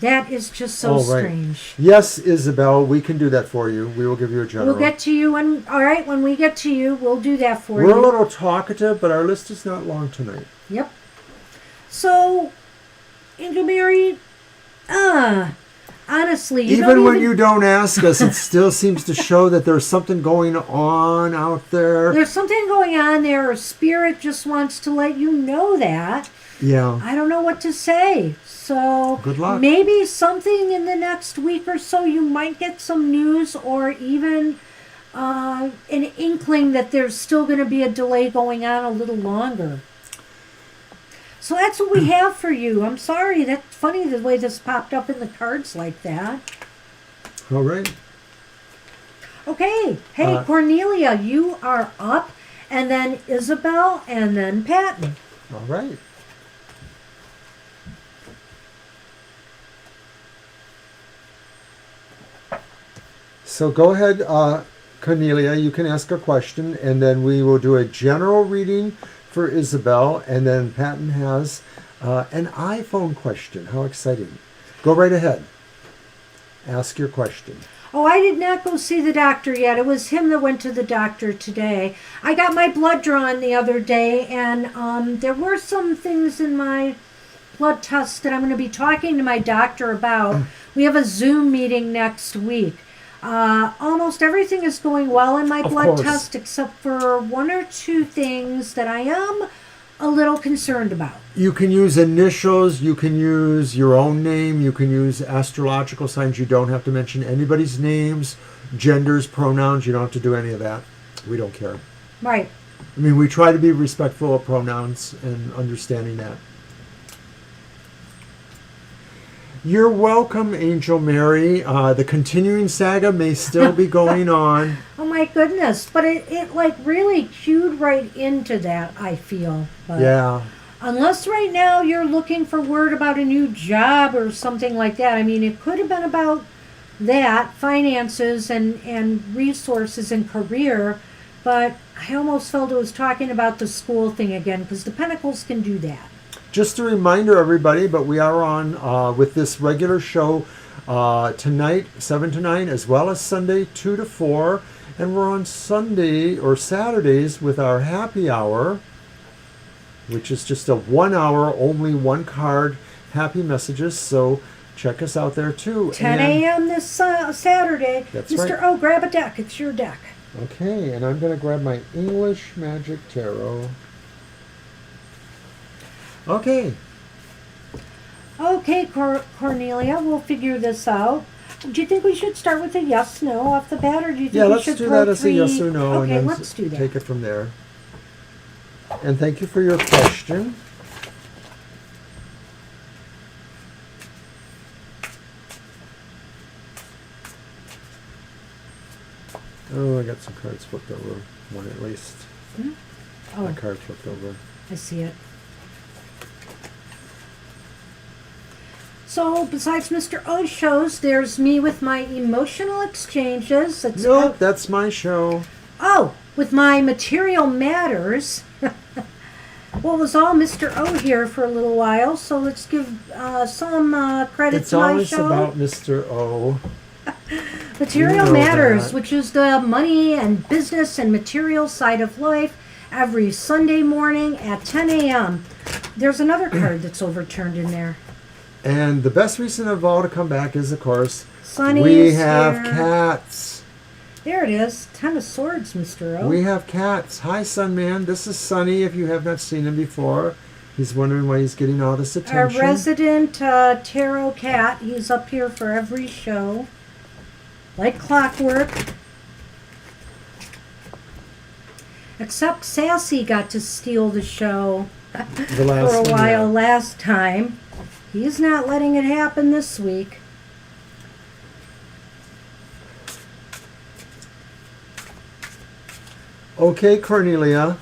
A: That is just so strange.
B: Yes, Isabel, we can do that for you. We will give you a general.
A: We'll get to you, when we get to you, we'll do that for you.
B: We're a little talkative, but our list is not long tonight.
A: Yep. So, Angel Mary, honestly,
B: even when you don't ask us, it still seems to show that there's something going on out there.
A: There's something going on there. Spirit just wants to let you know that.
B: Yeah.
A: I don't know what to say. So
B: good luck.
A: Maybe something in the next week or so, you might get some news, or even an inkling that there's still going to be a delay going on a little longer. So that's what we have for you. I'm sorry. That's funny the way this popped up in the cards like that.
B: All right.
A: Okay. Hey, Cornelia, you are up. And then Isabel, and then Patton.
B: All right. So go ahead, Cornelia, you can ask a question, and then we will do a general reading for Isabel, and then Patton has an iPhone question. How exciting. Go right ahead. Ask your question.
A: Oh, I did not go see the doctor yet. It was him that went to the doctor today. I got my blood drawn the other day, and there were some things in my blood tests that I'm going to be talking to my doctor about. We have a Zoom meeting next week. Almost everything is going well in my blood test except for one or two things that I am a little concerned about.
B: You can use initials, you can use your own name, you can use astrological signs. You don't have to mention anybody's names, genders, pronouns. You don't have to do any of that. We don't care.
A: Right.
B: I mean, we try to be respectful of pronouns and understanding that. You're welcome, Angel Mary. The continuing saga may still be going on.
A: Oh my goodness. But it like really cued right into that, I feel. But
B: yeah.
A: Unless right now you're looking for word about a new job or something like that. I mean, it could have been about that, finances and resources and career. But I almost felt it was talking about the school thing again, because the Pentacles can do that.
B: Just a reminder, everybody, but we are on with this regular show tonight, 7 to 9, as well as Sunday, 2 to 4. And we're on Sunday or Saturdays with our happy hour, which is just a 1 hour, only one card, happy messages. So check us out there too.
A: 10 a.m. this Saturday.
B: That's
A: Mr.
B: right.
A: O, grab a deck. It's your deck.
B: Okay, and I'm going to grab my English Magic Tarot. Okay.
A: Okay, Cornelia, we'll figure this out. Do you think we should start with a yes, no off the bat, or do you think we should
B: let's do
A: throw
B: that as a
A: three?
B: yes or no,
A: Okay,
B: and then
A: let's do that.
B: take it from there. And thank you for your question. Oh, I got some cards flipped over. One at least.
A: Hmm? Oh,
B: A card flipped over.
A: I see it. So, besides Mr. O's shows, there's me with my emotional exchanges.
B: Nope, that's my show.
A: Oh, with my material matters. Well, it was all Mr. O here for a little while, so let's give some credit to my show.
B: It's always about Mr. O.
A: Material Matters, which is the money and business and material side of life, every Sunday morning at 10 a.m. There's another card that's overturned in there.
B: And the best reason of all to come back is, of course,
A: Sunny
B: we have
A: here.
B: cats.
A: There it is. 10 of Swords, Mr. O.
B: We have cats. Hi, Sunman. This is Sunny, if you have not seen him before. He's wondering why he's getting all this attention.
A: Our resident tarot cat. He's up here for every show. Like clockwork. Except Sassy got to steal the show
B: The last
A: for a
B: one,
A: while
B: yeah.
A: last time. He's not letting it happen this week.
B: Okay, Cornelia.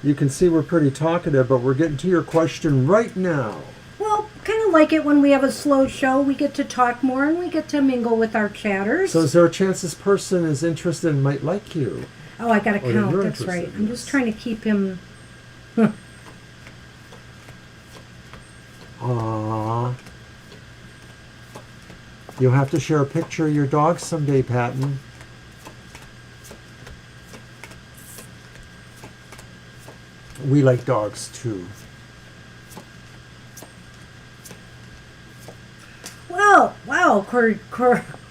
B: You can see we're pretty talkative, but we're getting to your question right now.
A: Well, kind of like it when we have a slow show. We get to talk more and we get to mingle with our chatters.
B: So is there a chance this person is interested and might like you?
A: Oh, I got to
B: Or
A: count.
B: you're
A: That's right.
B: interested,
A: I'm
B: yes.
A: just trying to keep him...
B: Aww. You'll have to share a picture of your dog someday, Patton. We like dogs too.
A: Well, wow,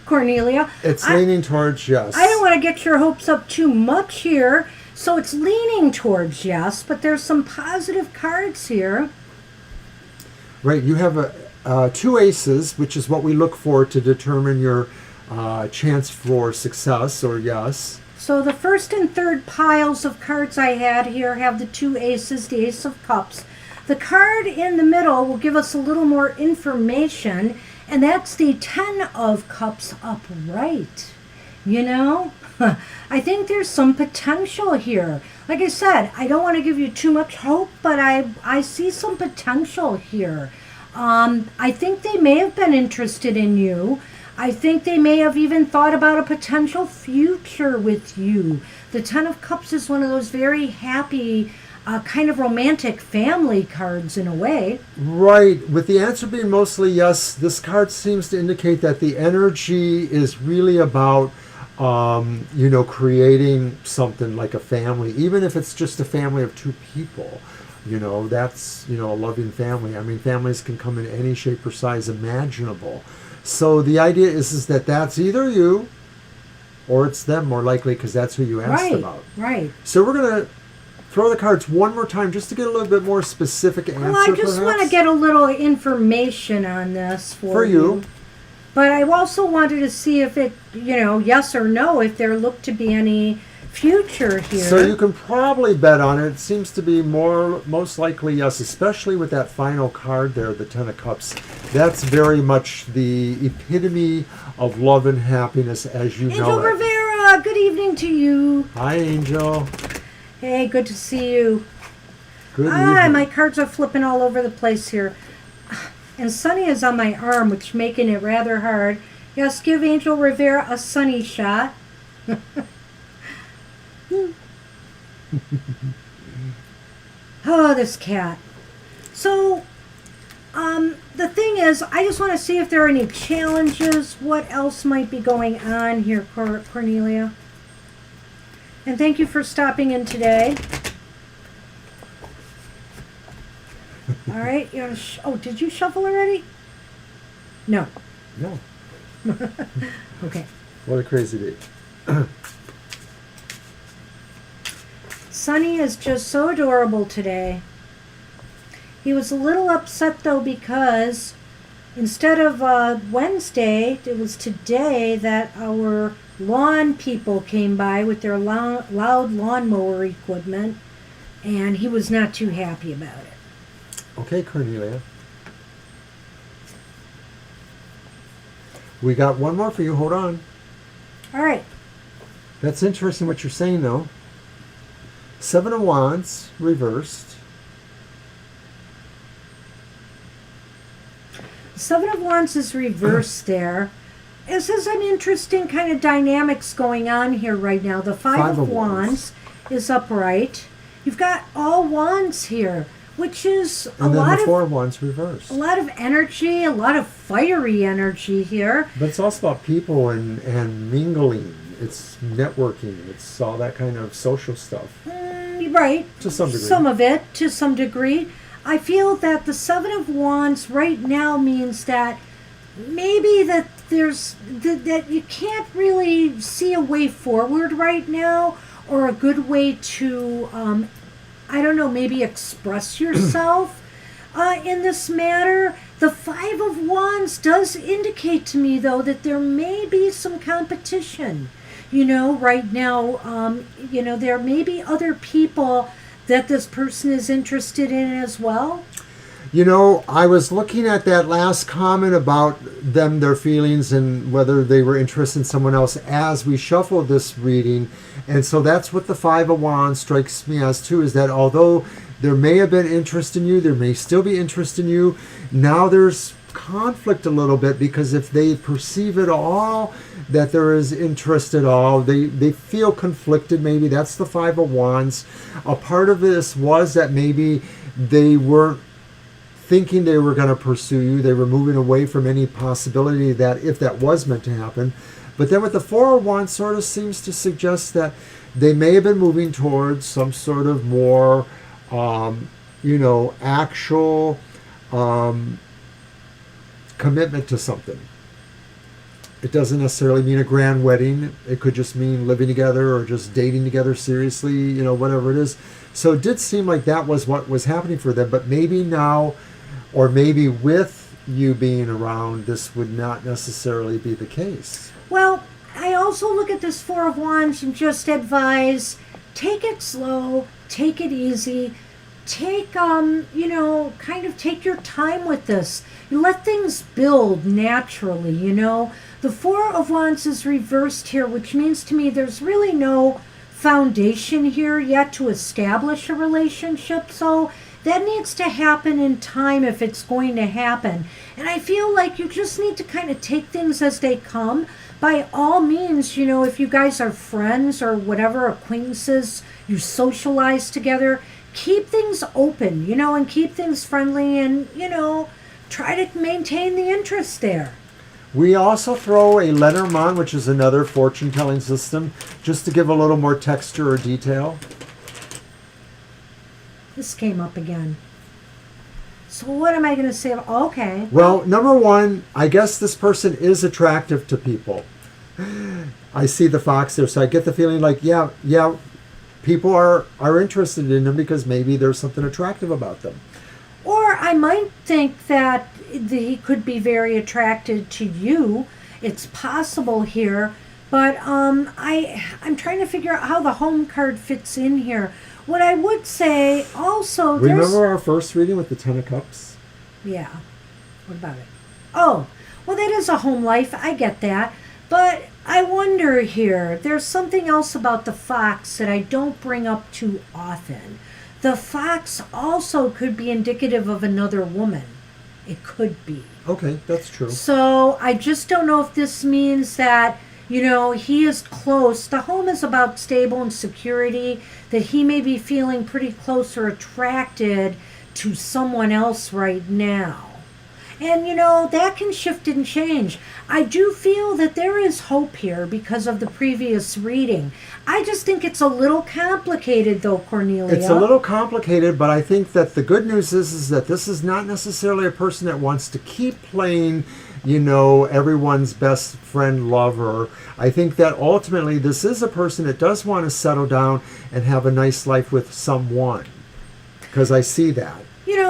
A: Cornelia.
B: It's leaning towards yes.
A: I don't want to get your hopes up too much here. So it's leaning towards yes, but there's some positive cards here.
B: Right, you have two aces, which is what we look for to determine your chance for success or yes.
A: So the first and third piles of cards I had here have the two aces, the Ace of Cups. The card in the middle will give us a little more information, and that's the Ten of Cups upright. You know, I think there's some potential here. Like I said, I don't want to give you too much hope, but I see some potential here. I think they may have been interested in you. I think they may have even thought about a potential future with you. The Ten of Cups is one of those very happy, kind of romantic family cards in a way.
B: Right. With the answer being mostly yes, this card seems to indicate that the energy is really about, creating something like a family, even if it's just a family of two people. That's, a loving family. I mean, families can come in any shape or size imaginable. So the idea is that that's either you or it's them, more likely, because that's who you asked about.
A: Right.
B: So we're going to throw the cards one more time just to get a little bit more specific answer.
A: Well, I just want to get a little information on this for
B: you.
A: But I also wanted to see if it, yes or no, if there looked to be any future here.
B: So you can probably bet on it. It seems to be most likely yes, especially with that final card there, the Ten of Cups. That's very much the epitome of love and happiness as you know it.
A: Angel Rivera, good evening to you.
B: Hi, Angel.
A: Hey, good to see you.
B: Good evening.
A: My cards are flipping all over the place here. And Sunny is on my arm, which is making it rather hard. Yes, give Angel Rivera a Sunny shot. Oh, this cat. So, the thing is, I just want to see if there are any challenges. What else might be going on here, Cornelia? And thank you for stopping in today. All right. Did you shuffle already? No.
B: No.
A: Okay.
B: What a crazy day.
A: Sonny is just so adorable today. He was a little upset though because instead of Wednesday, it was today that our lawn people came by with their loud lawnmower equipment, and he was not too happy about it.
B: Okay, Cornelia. We got one more for you. Hold on.
A: All right.
B: That's interesting what you're saying, though. Seven of Wands, reversed.
A: Seven of Wands is reversed there. This is an interesting kind of dynamics going on here right now. The Five of Wands is upright. You've got all wands here, which is
B: and then the Four of Wands reversed.
A: A lot of energy, a lot of fiery energy here.
B: But it's also about people and mingling. It's networking. It's all that kind of social stuff.
A: Right.
B: To some degree.
A: Some of it, to some degree. I feel that the Seven of Wands right now means that maybe that that you can't really see a way forward right now, or a good way to, maybe express yourself in this matter. The Five of Wands does indicate to me, though, that there may be some competition. Right now, there may be other people that this person is interested in as well.
B: I was looking at that last comment about their feelings and whether they were interested in someone else as we shuffled this reading. And so that's what the Five of Wands strikes me as too, is that although there may have been interest in you, there may still be interest in you, now there's conflict a little bit, because if they perceive at all that there is interest at all, they feel conflicted. Maybe that's the Five of Wands. A part of this was that maybe they weren't thinking they were going to pursue you. They were moving away from any possibility that if that was meant to happen. But then with the Four of Wands sort of seems to suggest that they may have been moving towards some sort of more, actual commitment to something. It doesn't necessarily mean a grand wedding. It could just mean living together or just dating together seriously, whatever it is. So it did seem like that was what was happening for them. But maybe now, or maybe with you being around, this would not necessarily be the case.
A: Well, I also look at this Four of Wands and just advise, take it slow, take it easy, take, kind of take your time with this. You let things build naturally, The Four of Wands is reversed here, which means to me there's really no foundation here yet to establish a relationship. So that needs to happen in time if it's going to happen. And I feel like you just need to kind of take things as they come. By all means, if you guys are friends or whatever, acquaintances, you socialize together, keep things open, and keep things friendly and, try to maintain the interest there.
B: We also throw a Lenormand, which is another fortune-telling system, just to give a little more texture or detail.
A: This came up again. So what am I going to say? Okay.
B: Well, number one, I guess this person is attractive to people. I see the fox there, so I get the feeling like, yeah, people are interested in them because maybe there's something attractive about them.
A: Or I might think that he could be very attracted to you. It's possible here, but I'm trying to figure out how the home card fits in here. What I would say also,
B: remember our first reading with the Ten of Cups?
A: Yeah. What about it? Oh, well, that is a home life. I get that. But I wonder here, there's something else about the fox that I don't bring up too often. The fox also could be indicative of another woman. It could be.
B: Okay, that's true.
A: So I just don't know if this means that, he is close. The home is about stable and security, that he may be feeling pretty close or attracted to someone else right now. And, that can shift and change. I do feel that there is hope here because of the previous reading. I just think it's a little complicated, though, Cornelia.
B: It's a little complicated, but I think that the good news is that this is not necessarily a person that wants to keep playing, everyone's best friend, lover. I think that ultimately this is a person that does want to settle down and have a nice life with someone. Because I see that.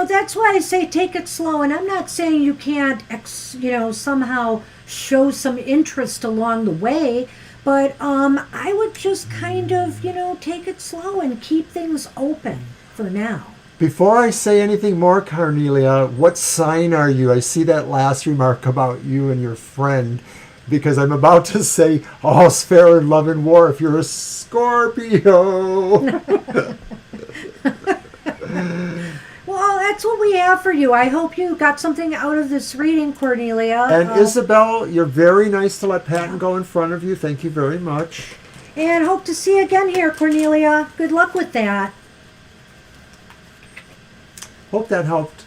A: That's why I say take it slow. And I'm not saying you can't, somehow show some interest along the way. But I would just kind of, take it slow and keep things open for now.
B: Before I say anything more, Cornelia, what sign are you? I see that last remark about you and your friend. Because I'm about to say, all's fair in love and war if you're a Scorpio.
A: Well, that's what we have for you. I hope you got something out of this reading, Cornelia.
B: And Isabel, you're very nice to let Patton go in front of you. Thank you very much.
A: And hope to see you again here, Cornelia. Good luck with that.
B: Hope that helped.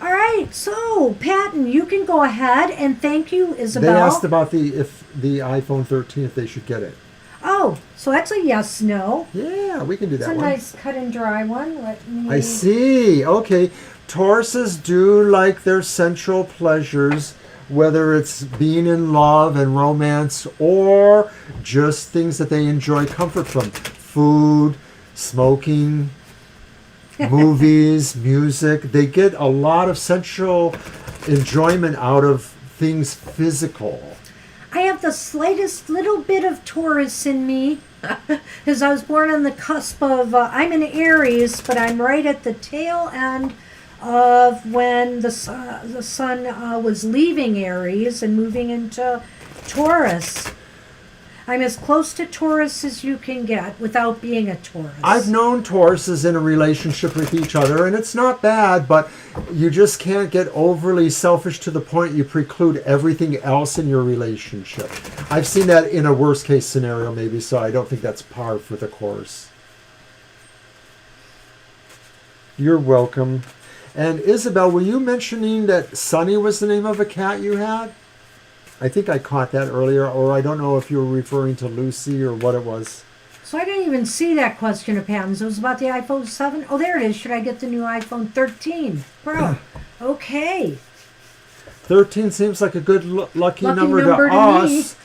A: All right, so Patton, you can go ahead and thank you, Isabel.
B: They asked about the iPhone 13, if they should get it.
A: Oh, so that's a yes, no.
B: Yeah, we can do that one.
A: It's a nice cut and dry one.
B: I see. Okay. Tauruses do like their sensual pleasures, whether it's being in love and romance or just things that they enjoy comfort from. Food, smoking, movies, music. They get a lot of sensual enjoyment out of things physical.
A: I have the slightest little bit of Taurus in me, because I was born on the cusp of, I'm in Aries, but I'm right at the tail end of when the sun was leaving Aries and moving into Taurus. I'm as close to Taurus as you can get without being a Taurus.
B: I've known Tauruses in a relationship with each other, and it's not bad, but you just can't get overly selfish to the point you preclude everything else in your relationship. I've seen that in a worst case scenario maybe, so I don't think that's par for the course. You're welcome. And Isabel, were you mentioning that Sunny was the name of a cat you had? I think I caught that earlier, or I don't know if you were referring to Lucy or what it was.
A: So I didn't even see that question of Patton's. It was about the iPhone 7. Oh, there it is. Should I get the new iPhone 13 Pro? Okay.
B: 13 seems like a good lucky number
A: to
B: us.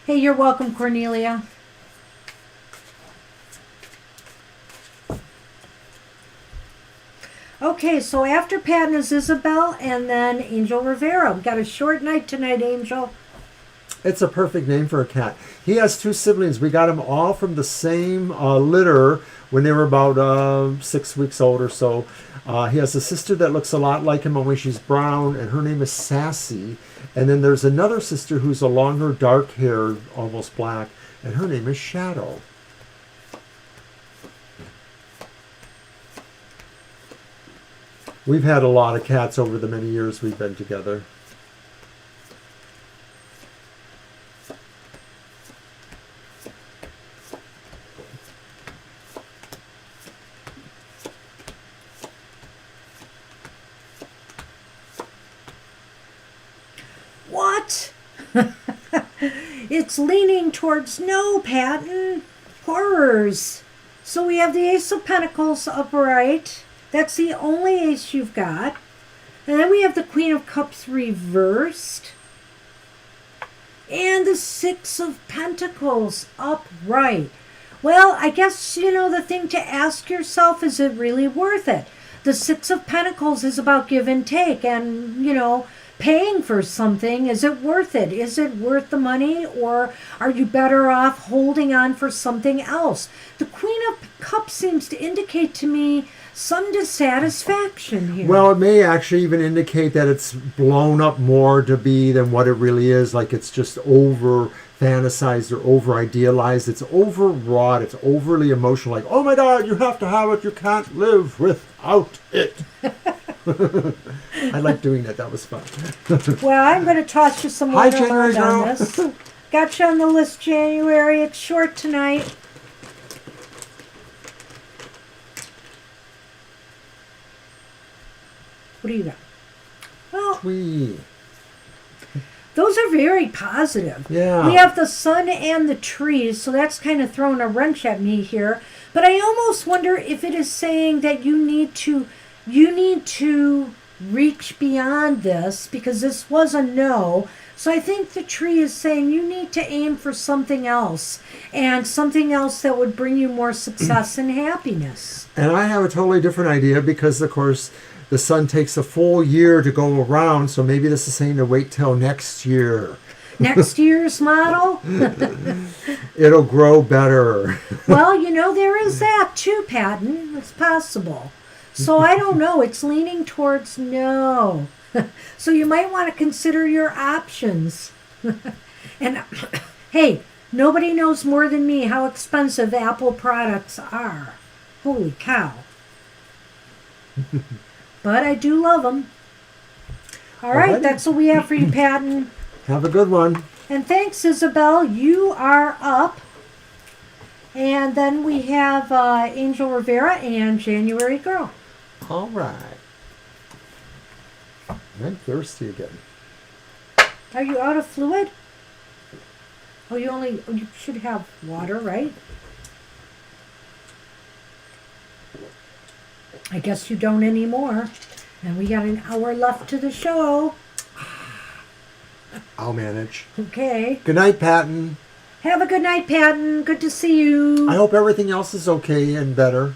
A: Hey, you're welcome, Cornelia. Okay, so after Patton is Isabel and then Angel Rivera. We got a short night tonight, Angel.
B: It's a perfect name for a cat. He has 2 siblings. We got them all from the same litter when they were about 6 weeks old or so. He has a sister that looks a lot like him, only she's brown, and her name is Sassy. And then there's another sister who's a longer, dark hair, almost black, and her name is Shadow. We've had a lot of cats over the many years we've been together.
A: What? It's leaning towards no, Patton. Horrors. So we have the Ace of Pentacles upright. That's the only ace you've got. And then we have the Queen of Cups reversed. And the Six of Pentacles upright. Well, I guess, the thing to ask yourself, is it really worth it? The Six of Pentacles is about give and take and, paying for something. Is it worth it? Is it worth the money, or are you better off holding on for something else? The Queen of Cups seems to indicate to me some dissatisfaction here.
B: Well, it may actually even indicate that it's blown up more to be than what it really is. Like it's just over fantasized or over idealized. It's overwrought. It's overly emotional. Like, oh my God, you have to have it. You can't live without it. I like doing that. That was fun.
A: Well, I'm going to toss you some
B: Hi,
A: Lenormand
B: January
A: on
B: girl.
A: this. Got you on the list, January. It's short tonight. What do you got? Well,
B: Twee.
A: those are very positive.
B: Yeah.
A: We have the sun and the trees, so that's kind of throwing a wrench at me here. But I almost wonder if it is saying that you need to reach beyond this, because this was a no. So I think the tree is saying you need to aim for something else, and something else that would bring you more success and happiness.
B: And I have a totally different idea because, of course, the sun takes a full year to go around. So maybe this is saying to wait till next year.
A: Next year's model?
B: It'll grow better.
A: Well, there is that too, Patton. It's possible. So I don't know. It's leaning towards no. So you might want to consider your options. And hey, nobody knows more than me how expensive Apple products are. Holy cow. But I do love them. All right,
B: Alrighty.
A: that's what we have for you, Patton.
B: Have a good one.
A: And thanks, Isabel. You are up. And then we have Angel Rivera and January Girl.
B: All right. I'm thirsty again.
A: Are you out of fluid? Oh, you should have water, right? I guess you don't anymore. And we got an hour left to the show.
B: I'll manage.
A: Okay.
B: Good night, Patton.
A: Have a good night, Patton. Good to see you.
B: I hope everything else is okay and better.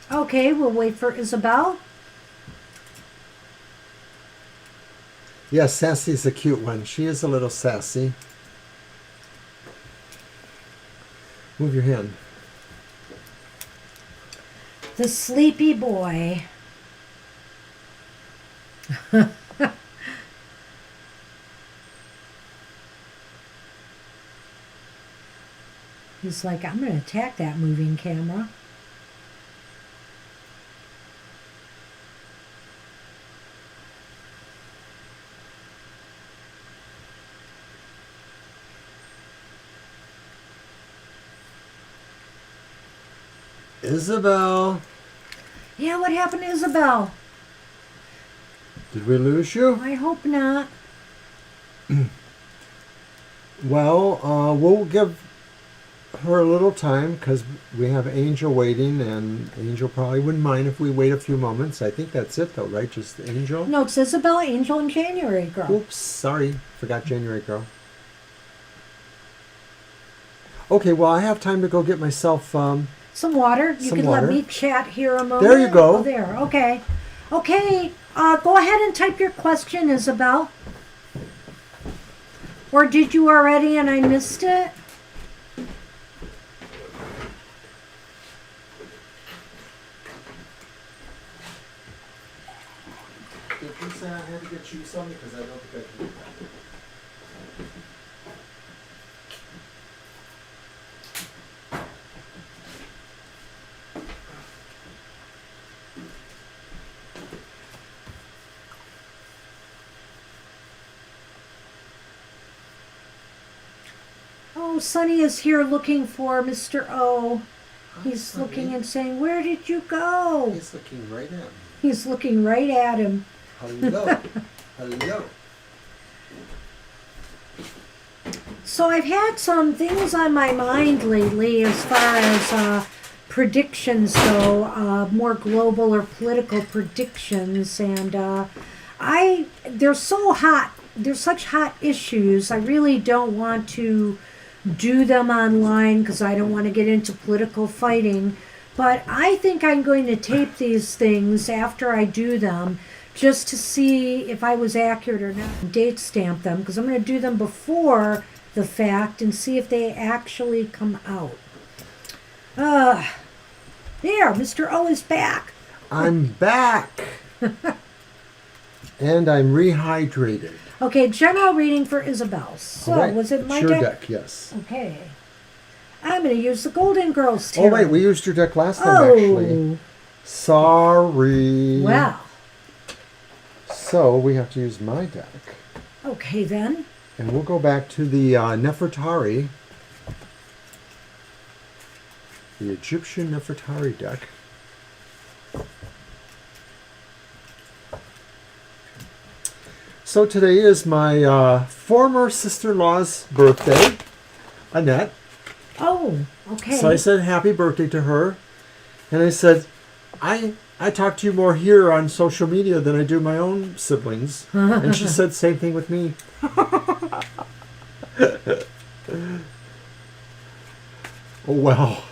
A: Okay, we'll wait for Isabel.
B: Yes, Sassy's a cute one. She is a little sassy. Move your hand.
A: The sleepy boy. He's like, I'm going to attack that moving camera.
B: Isabel.
A: Yeah, what happened to Isabel?
B: Did we lose you?
A: I hope not.
B: Well, we'll give her a little time because we have Angel waiting, and Angel probably wouldn't mind if we wait a few moments. I think that's it, though, right? Just Angel?
A: No, it's Isabel, Angel, and January Girl.
B: Oops, sorry. Forgot January Girl. Okay, well, I have time to go get myself...
A: some water. You
B: some
A: can
B: water.
A: let me chat here a moment.
B: There you go.
A: Oh, there. Okay. Okay. Go ahead and type your question, Isabel. Or did you already and I missed it?
B: Did you say I had to get you something? Because I don't think I can do that.
A: Oh, Sonny is here looking for Mr. O. He's looking and saying, "Where did you go?"
B: He's looking right at me.
A: He's looking right at him.
B: Hello. Hello.
A: So I've had some things on my mind lately as far as predictions go, more global or political predictions, and they're so hot. They're such hot issues. I really don't want to do them online because I don't want to get into political fighting. But I think I'm going to tape these things after I do them just to see if I was accurate or not. Date stamp them because I'm going to do them before the fact and see if they actually come out. There, Mr. O is back.
B: I'm back. And I'm rehydrated.
A: Okay, general reading for Isabel. So,
B: right.
A: was it my
B: it's your
A: deck?
B: deck? Yes.
A: Okay. I'm going to use the Golden Girls Tarot.
B: Oh, wait, we used your deck last time, actually. Sorry.
A: Wow.
B: So, we have to use my deck.
A: Okay, then.
B: And we'll go back to the Nefertari. The Egyptian Nefertari deck. So today is my former sister-in-law's birthday, Annette.
A: Oh, okay.
B: So I said happy birthday to her. And I said, I talk to you more here on social media than I do my own siblings. And she said same thing with me. Oh, well.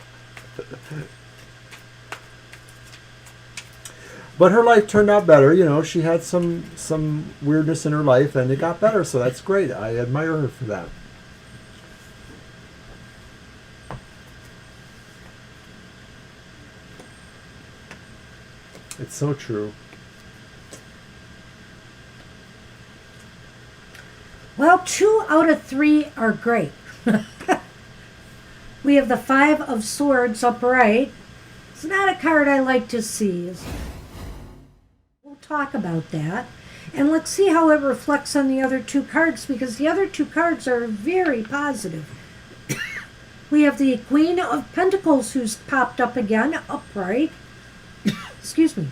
B: But her life turned out better. You know, she had some weirdness in her life, and it got better, so that's great. I admire her for that. It's so true.
A: Well, 2 out of 3 are great. We have the 5 of Swords upright. It's not a card I like to see. We'll talk about that. And let's see how it reflects on the other 2 cards, because the other 2 cards are very positive. We have the Queen of Pentacles, who's popped up again, upright. Excuse me.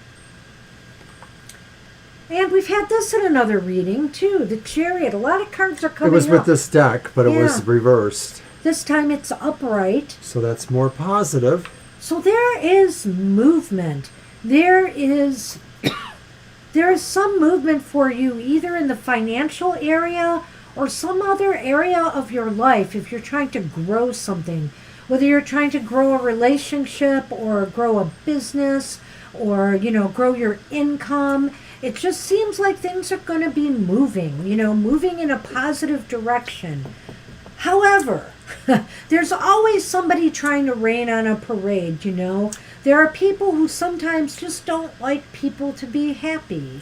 A: And we've had this in another reading, too. The Chariot. A lot of cards are coming up.
B: It was with this deck, but it was reversed.
A: This time it's upright.
B: So that's more positive.
A: So there is movement. There is some movement for you, either in the financial area or some other area of your life if you're trying to grow something. Whether you're trying to grow a relationship or grow a business or, you know, grow your income. It just seems like things are going to be moving, you know, moving in a positive direction. However, there's always somebody trying to rain on a parade, you know. There are people who sometimes just don't like people to be happy.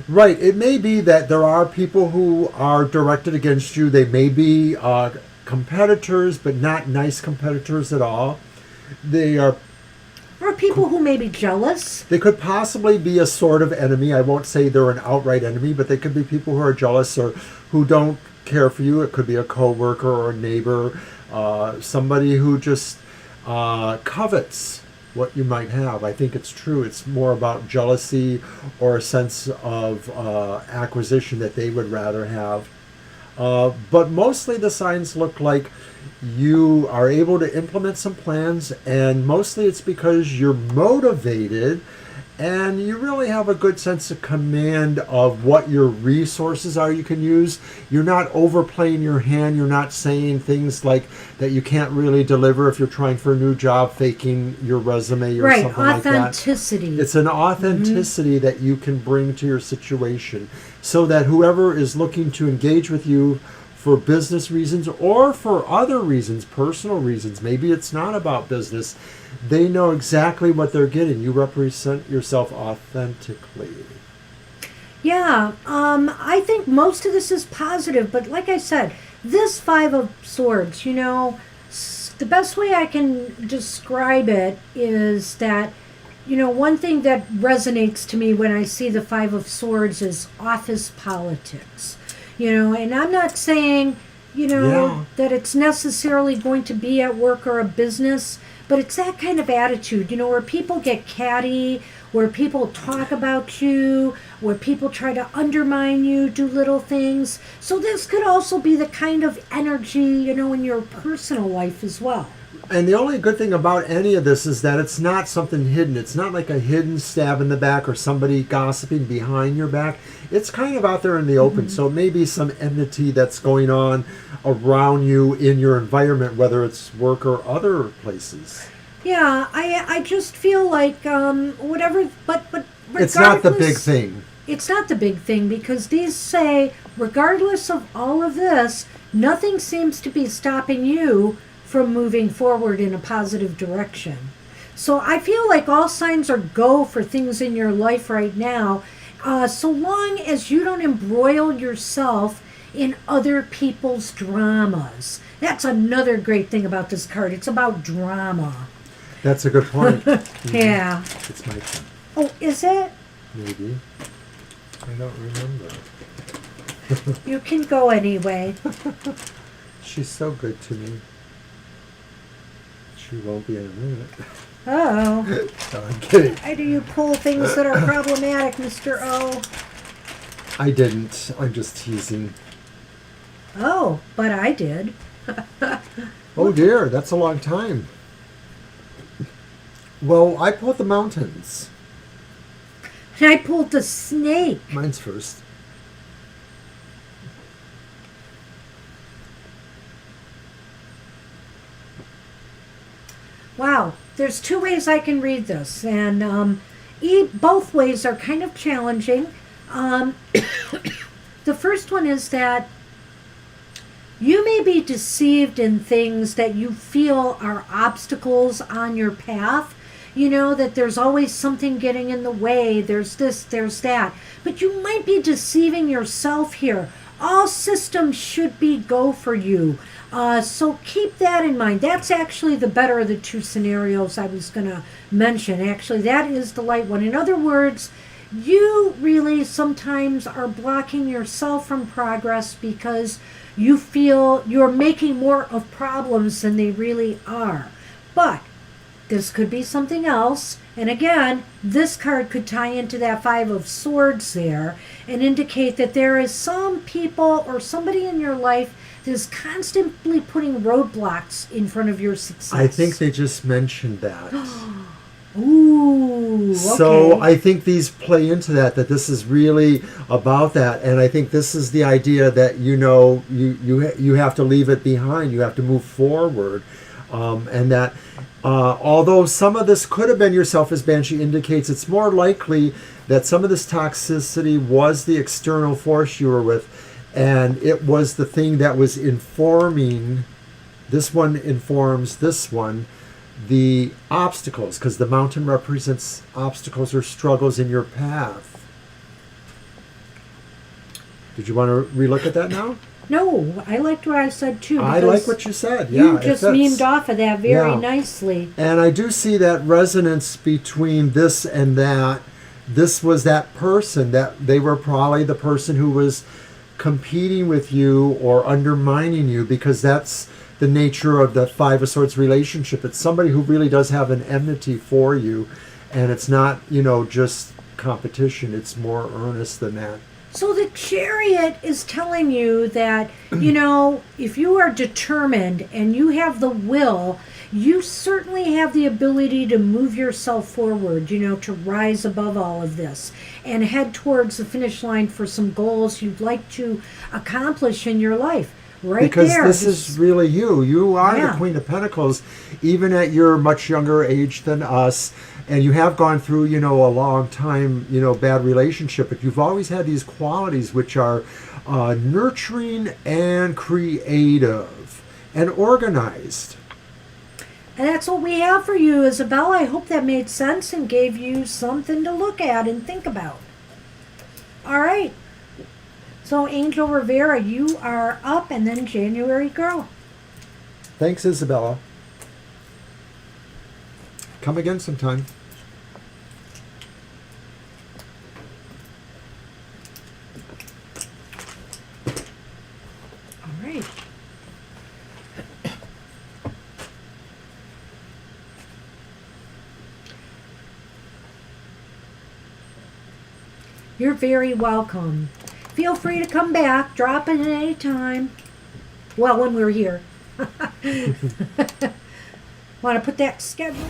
B: Right. It may be that there are people who are directed against you. They may be competitors, but not nice competitors at all. They are...
A: Or people who may be jealous.
B: They could possibly be a sort of enemy. I won't say they're an outright enemy, but they could be people who are jealous or who don't care for you. It could be a coworker or a neighbor, somebody who just covets what you might have. I think it's true. It's more about jealousy or a sense of acquisition that they would rather have. But mostly the signs look like you are able to implement some plans, and mostly it's because you're motivated and you really have a good sense of command of what your resources are you can use. You're not overplaying your hand. You're not saying things like that you can't really deliver if you're trying for a new job, faking your resume or
A: Right,
B: something like that.
A: authenticity.
B: It's an authenticity that you can bring to your situation, so that whoever is looking to engage with you for business reasons or for other reasons, personal reasons, maybe it's not about business, they know exactly what they're getting. You represent yourself authentically.
A: Yeah, I think most of this is positive, but like I said, this Five of Swords, you know, the best way I can describe it is that, you know, one thing that resonates to me when I see the Five of Swords is office politics. You know, and I'm not saying, you know, that it's necessarily going to be at work or a business, but it's that kind of attitude, you know, where people get catty, where people talk about you, where people try to undermine you, do little things. So this could also be the kind of energy, you know, in your personal life as well.
B: And the only good thing about any of this is that it's not something hidden. It's not like a hidden stab in the back or somebody gossiping behind your back. It's kind of out there in the open. So maybe some enmity that's going on around you in your environment, whether it's work or other places.
A: Yeah, I just feel like whatever, but
B: It's not the big
A: regardless-
B: thing.
A: It's not the big thing, because these say, regardless of all of this, nothing seems to be stopping you from moving forward in a positive direction. So I feel like all signs are go for things in your life right now, so long as you don't embroil yourself in other people's dramas. That's another great thing about this card. It's about drama.
B: That's a good point.
A: Yeah.
B: It's my turn.
A: Oh, is it?
B: Maybe. I don't remember.
A: You can go anyway.
B: She's so good to me. She won't be in a minute.
A: Oh.
B: No, I'm kidding.
A: Why do you pull things that are problematic, Mr. O?
B: I didn't. I'm just teasing.
A: Oh, but I did.
B: Oh dear, that's a long time. Well, I pulled the mountains.
A: And I pulled the snake.
B: Mine's first.
A: Wow, there's two ways I can read this, and both ways are kind of challenging. The first one is that you may be deceived in things that you feel are obstacles on your path. You know, that there's always something getting in the way, there's this, there's that. But you might be deceiving yourself here. All systems should be go for you. So keep that in mind. That's actually the better of the two scenarios I was going to mention. Actually, that is the light one. In other words, you really sometimes are blocking yourself from progress because you feel you're making more of problems than they really are. But this could be something else. And again, this card could tie into that Five of Swords there and indicate that there is some people or somebody in your life that is constantly putting roadblocks in front of your success.
B: I think they just mentioned that.
A: Ooh, okay.
B: So I think these play into that this is really about that. And I think this is the idea that, you know, you have to leave it behind. You have to move forward. And that although some of this could have been yourself, as Banshee indicates, it's more likely that some of this toxicity was the external force you were with, and it was the thing that was informing, this one informs this one, the obstacles, because the mountain represents obstacles or struggles in your path. Did you want to relook at that now?
A: No, I liked what I said too.
B: I like what you said.
A: You
B: Yeah,
A: just
B: it fits.
A: memed off of that very
B: Yeah.
A: nicely.
B: And I do see that resonance between this and that. This was that person, that they were probably the person who was competing with you or undermining you, because that's the nature of the Five of Swords relationship. It's somebody who really does have an enmity for you, and it's not, you know, just competition. It's more earnest than that.
A: So the Chariot is telling you that, you know, if you are determined and you have the will, you certainly have the ability to move yourself forward, you know, to rise above all of this and head towards the finish line for some goals you'd like to accomplish in your life. Right
B: because
A: there.
B: this is really you. You are
A: Yeah.
B: the Queen of Pentacles, even at your much younger age than us. And you have gone through, you know, a long time, you know, bad relationship. But you've always had these qualities which are nurturing and creative and organized.
A: And that's what we have for you, Isabella. I hope that made sense and gave you something to look at and think about. All right. So, Angel Rivera, you are up, and then January Girl.
B: Thanks, Isabella. Come again sometime.
A: All right. You're very welcome. Feel free to come back. Drop in at any time. Well, when we're here. Want to put that schedule?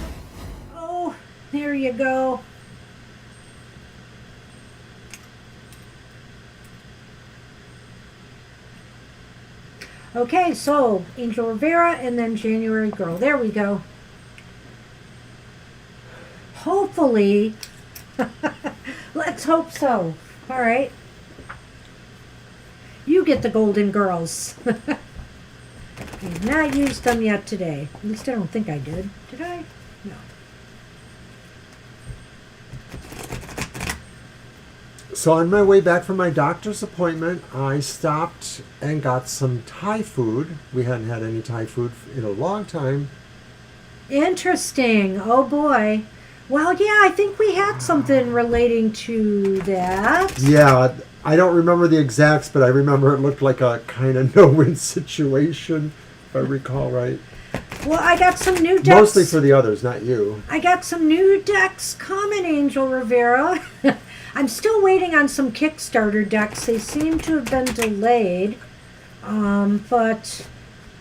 A: Oh, there you go. Okay, so Angel Rivera and then January Girl. There we go. Hopefully, let's hope so. All right. You get the Golden Girls. I've not used them yet today. At least I don't think I did. Did I? No.
B: So on my way back from my doctor's appointment, I stopped and got some Thai food. We hadn't had any Thai food in a long time.
A: Interesting. Oh boy. Well, yeah, I think we had something relating to that.
B: Yeah, I don't remember the exacts, but I remember it looked like a kind of no-win situation, if I recall right.
A: Well, I got some new decks.
B: Mostly for the others, not you.
A: I got some new decks coming, Angel Rivera. I'm still waiting on some Kickstarter decks. They seem to have been delayed. But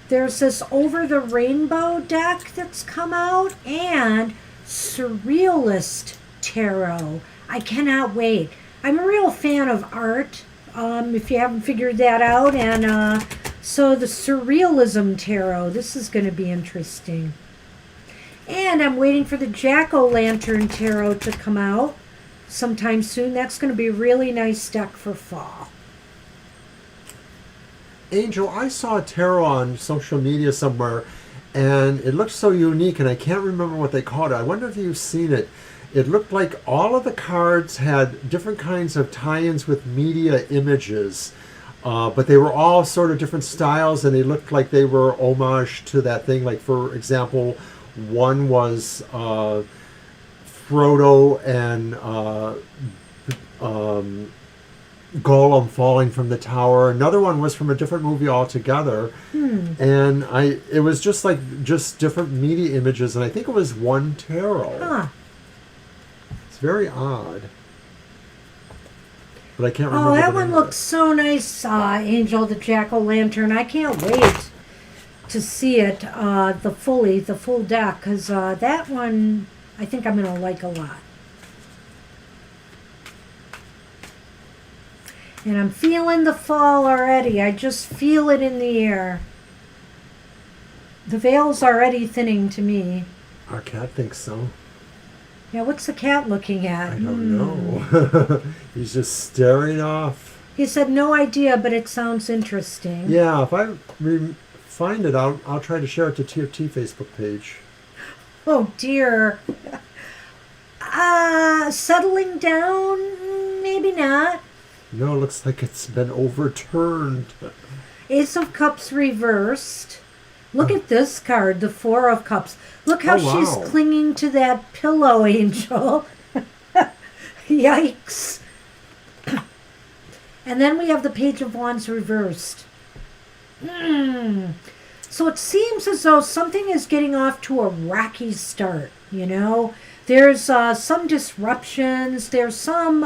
A: there's this Over the Rainbow deck that's come out and Surrealist Tarot. I cannot wait. I'm a real fan of art, if you haven't figured that out. And so the Surrealism Tarot, this is going to be interesting. And I'm waiting for the Jack-o'-lantern Tarot to come out sometime soon. That's going to be a really nice deck for fall.
B: Angel, I saw a tarot on social media somewhere, and it looked so unique, and I can't remember what they called it. I wonder if you've seen it. It looked like all of the cards had different kinds of tie-ins with media images, but they were all sort of different styles, and they looked like they were homage to that thing. Like, for example, one was Frodo and Gollum falling from the tower. Another one was from a different movie altogether. And it was just different media images, and I think it was one tarot.
A: Huh.
B: It's very odd. But I can't remember.
A: Oh, that
B: the
A: one
B: name of
A: looks so nice, Angel the Jack-o'-lantern. I can't wait to see it, the full deck, because that one I think I'm going to like a lot. And I'm feeling the fall already. I just feel it in the air. The veil's already thinning to me.
B: Our cat thinks so.
A: Yeah, what's the cat looking at?
B: I don't know. He's just staring off.
A: He said no idea, but it sounds interesting.
B: Yeah, if I find it, I'll try to share it to TFT Facebook page.
A: Oh dear. Settling down? Maybe not.
B: No, it looks like it's been overturned.
A: Ace of Cups reversed. Look at this card, the Four of Cups. Look how
B: Oh, wow.
A: she's clinging to that pillow, Angel. Yikes. And then we have the Page of Wands reversed. So it seems as though something is getting off to a rocky start, you know? There's some disruptions. There's some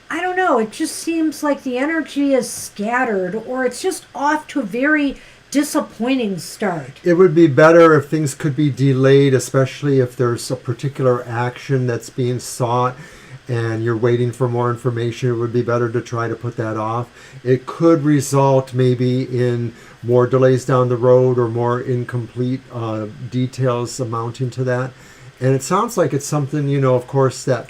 A: I don't know, it just seems like the energy is scattered, or it's just off to a very disappointing start.
B: It would be better if things could be delayed, especially if there's a particular action that's being sought and you're waiting for more information. It would be better to try to put that off. It could result maybe in more delays down the road or more incomplete details amounting to that. And it sounds like it's something, of course, that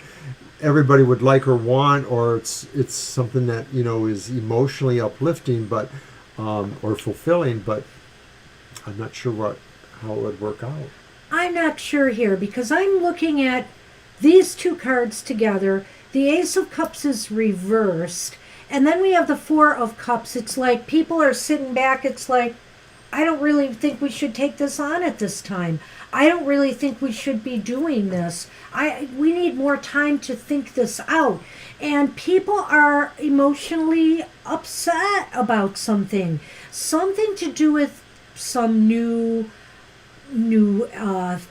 B: everybody would like or want, or it's something that is emotionally uplifting, but or fulfilling. But I'm not sure how it would work out.
A: I'm not sure here because I'm looking at these two cards together. The Ace of Cups is reversed, and then we have the Four of Cups. It's like people are sitting back. It's like, I don't really think we should take this on at this time. I don't really think we should be doing this. We need more time to think this out. And people are emotionally upset about something. Something to do with some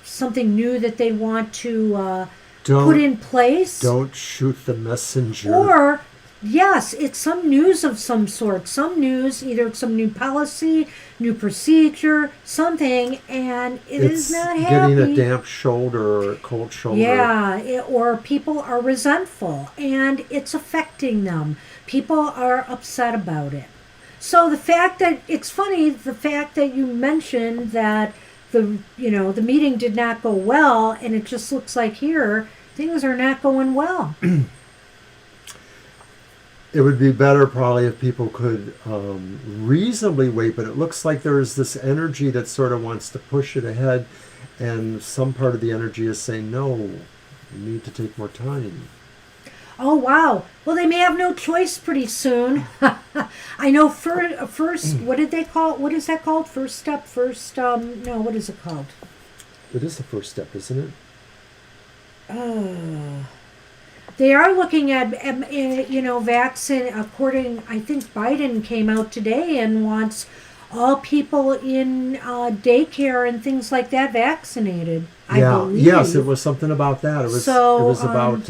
A: something new that they want to put in place.
B: Don't shoot the messenger.
A: Or, yes, it's some news of some sort. Some news, either some new policy, new procedure, something, and it's not happy.
B: Getting a damp shoulder or a cold shoulder.
A: Yeah, or people are resentful, and it's affecting them. People are upset about it. So the fact that, it's funny, the fact that you mentioned that the meeting did not go well, and it just looks like here, things are not going well.
B: It would be better probably if people could reasonably wait, but it looks like there's this energy that sort of wants to push it ahead, and some part of the energy is saying, no, you need to take more time.
A: Oh, wow. Well, they may have no choice pretty soon. I know first, what did they call it? What is that called? First step? No, what is it called?
B: It is the first step, isn't it?
A: They are looking at, vaccine, according, I think Biden came out today and wants all people in daycare and things like that vaccinated, I believe.
B: Yes, it was something about that. It was about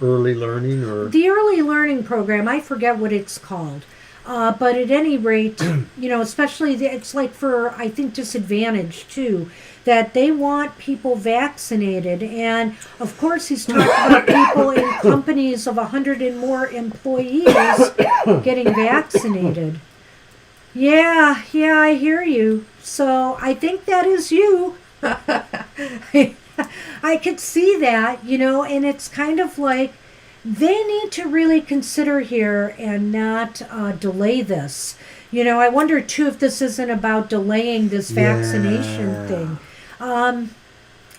B: early learning or...
A: The early learning program, I forget what it's called. But at any rate, especially it's like for, I think, disadvantaged too, that they want people vaccinated. And of course, he's talking about people in companies of 100 and more employees getting vaccinated. Yeah, I hear you. So I think that is you. I could see that, and it's kind of like, they need to really consider here and not delay this. I wonder too if this isn't about delaying this vaccination thing.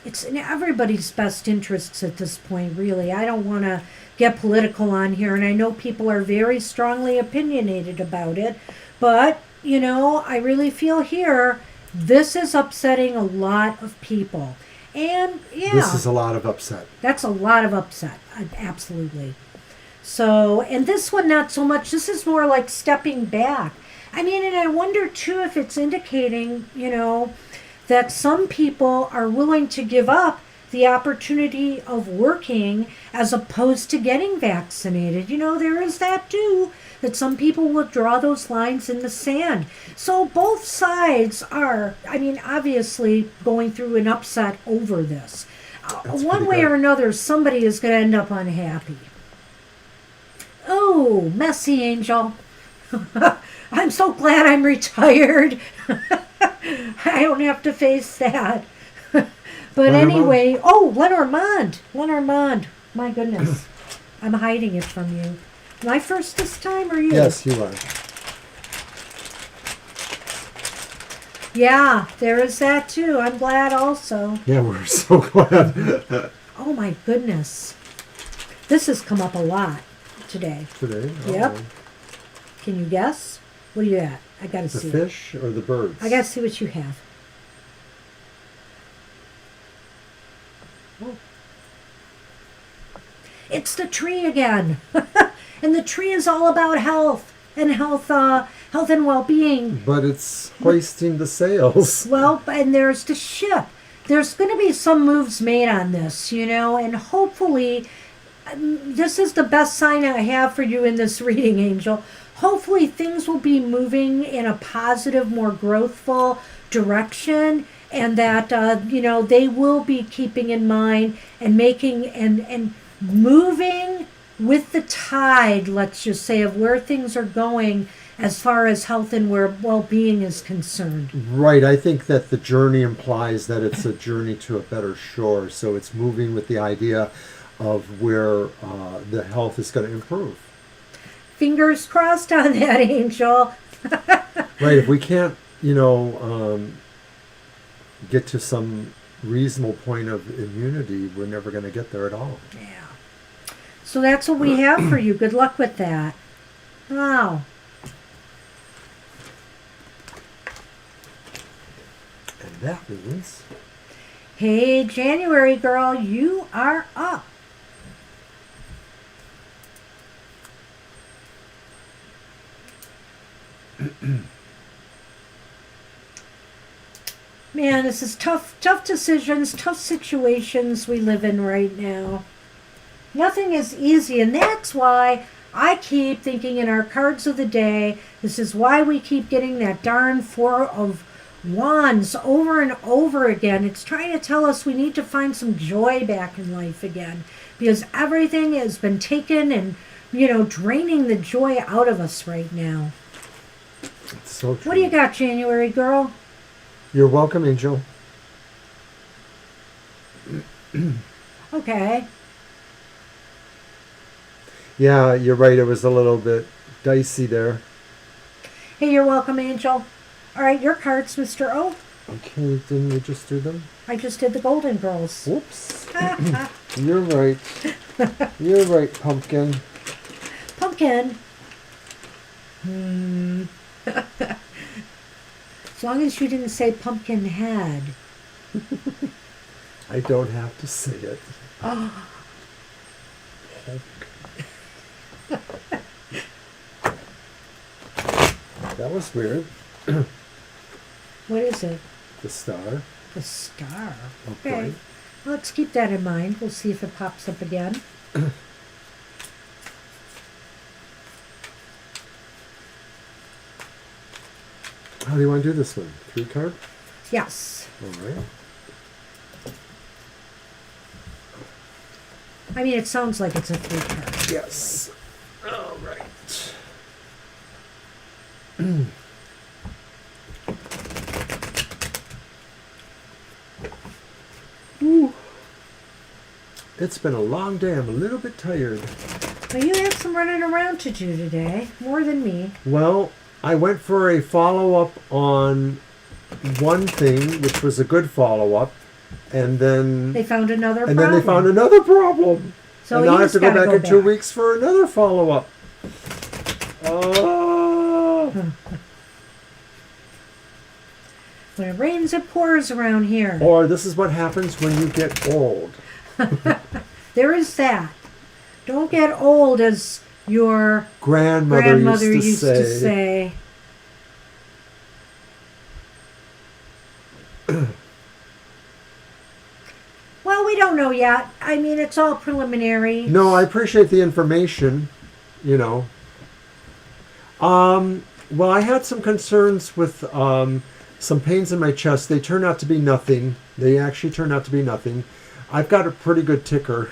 A: It's in everybody's best interests at this point, really. I don't want to get political on here, and I know people are very strongly opinionated about it, but, I really feel here, this is upsetting a lot of people. And
B: this is a lot of upset.
A: That's a lot of upset, absolutely. So, and this one not so much. This is more like stepping back. I mean, and I wonder too if it's indicating, that some people are willing to give up the opportunity of working as opposed to getting vaccinated. There is that too, that some people will draw those lines in the sand. So both sides are, obviously going through an upset over this. One way or another, somebody is going to end up unhappy. Oh, messy angel. I'm so glad I'm retired. I don't have to face that. But anyway, Lenormand. My goodness. I'm hiding it from you. Am I first this time or you?
B: Yes, you are.
A: Yeah, there is that too. I'm glad also.
B: Yeah, we're so glad.
A: Oh my goodness. This has come up a lot today.
B: Today?
A: Yep. Can you guess? What are you at? I gotta see.
B: The fish or the birds?
A: I gotta see what you have. Oh. It's the tree again. And the tree is all about health and health and well-being.
B: But it's hoisting the sails.
A: Well, and there's the ship. There's going to be some moves made on this, and hopefully, this is the best sign I have for you in this reading, Angel. Hopefully things will be moving in a positive, more growthful direction, and that they will be keeping in mind and making and moving with the tide, let's just say, of where things are going as far as health and well-being is concerned.
B: Right. I think that the journey implies that it's a journey to a better shore. So it's moving with the idea of where the health is going to improve.
A: Fingers crossed on that, Angel.
B: Right. If we can't, get to some reasonable point of immunity, we're never going to get there at all.
A: Yeah. So that's what we have for you. Good luck with that. Wow.
B: And that means...
A: Hey, January girl, you are up. Man, this is tough decisions, tough situations we live in right now. Nothing is easy, and that's why I keep thinking in our cards of the day, this is why we keep getting that darn Four of Wands over and over again. It's trying to tell us we need to find some joy back in life again, because everything has been taken and, draining the joy out of us right now.
B: It's so true.
A: What do you got, January girl?
B: You're welcome, Angel.
A: Okay.
B: Yeah, you're right. It was a little bit dicey there.
A: Hey, you're welcome, Angel. All right, your cards, Mr. O.
B: Okay, didn't we just do them?
A: I just did the Golden Girls.
B: Whoops. You're right. You're right, Pumpkin.
A: Pumpkin. As long as you didn't say pumpkin head.
B: I don't have to say it.
A: Oh.
B: That was weird.
A: What is it?
B: The star.
A: The star.
B: Okay.
A: Okay. Let's keep that in mind. We'll see if it pops up again.
B: How do you want to do this one? 3 card?
A: Yes.
B: All right.
A: I mean, it sounds like it's a 3 card.
B: Yes. All right. Ooh. It's been a long day. I'm a little bit tired.
A: Well, you had some running around to do today. More than me.
B: Well, I went for a follow-up on one thing, which was a good follow-up, and then
A: They found another problem.
B: then they found another problem.
A: So
B: and now
A: you
B: I have
A: just
B: to go
A: gotta
B: back in 2 weeks for another follow-up. Oh.
A: When it rains, it pours around here.
B: Or this is what happens when you get old.
A: There is that. Don't get old, as your
B: Grandmother used to
A: say. Well, we don't know yet. I mean, it's all preliminary.
B: No, I appreciate the information, Well, I had some concerns with some pains in my chest. They turned out to be nothing. They actually turned out to be nothing. I've got a pretty good ticker,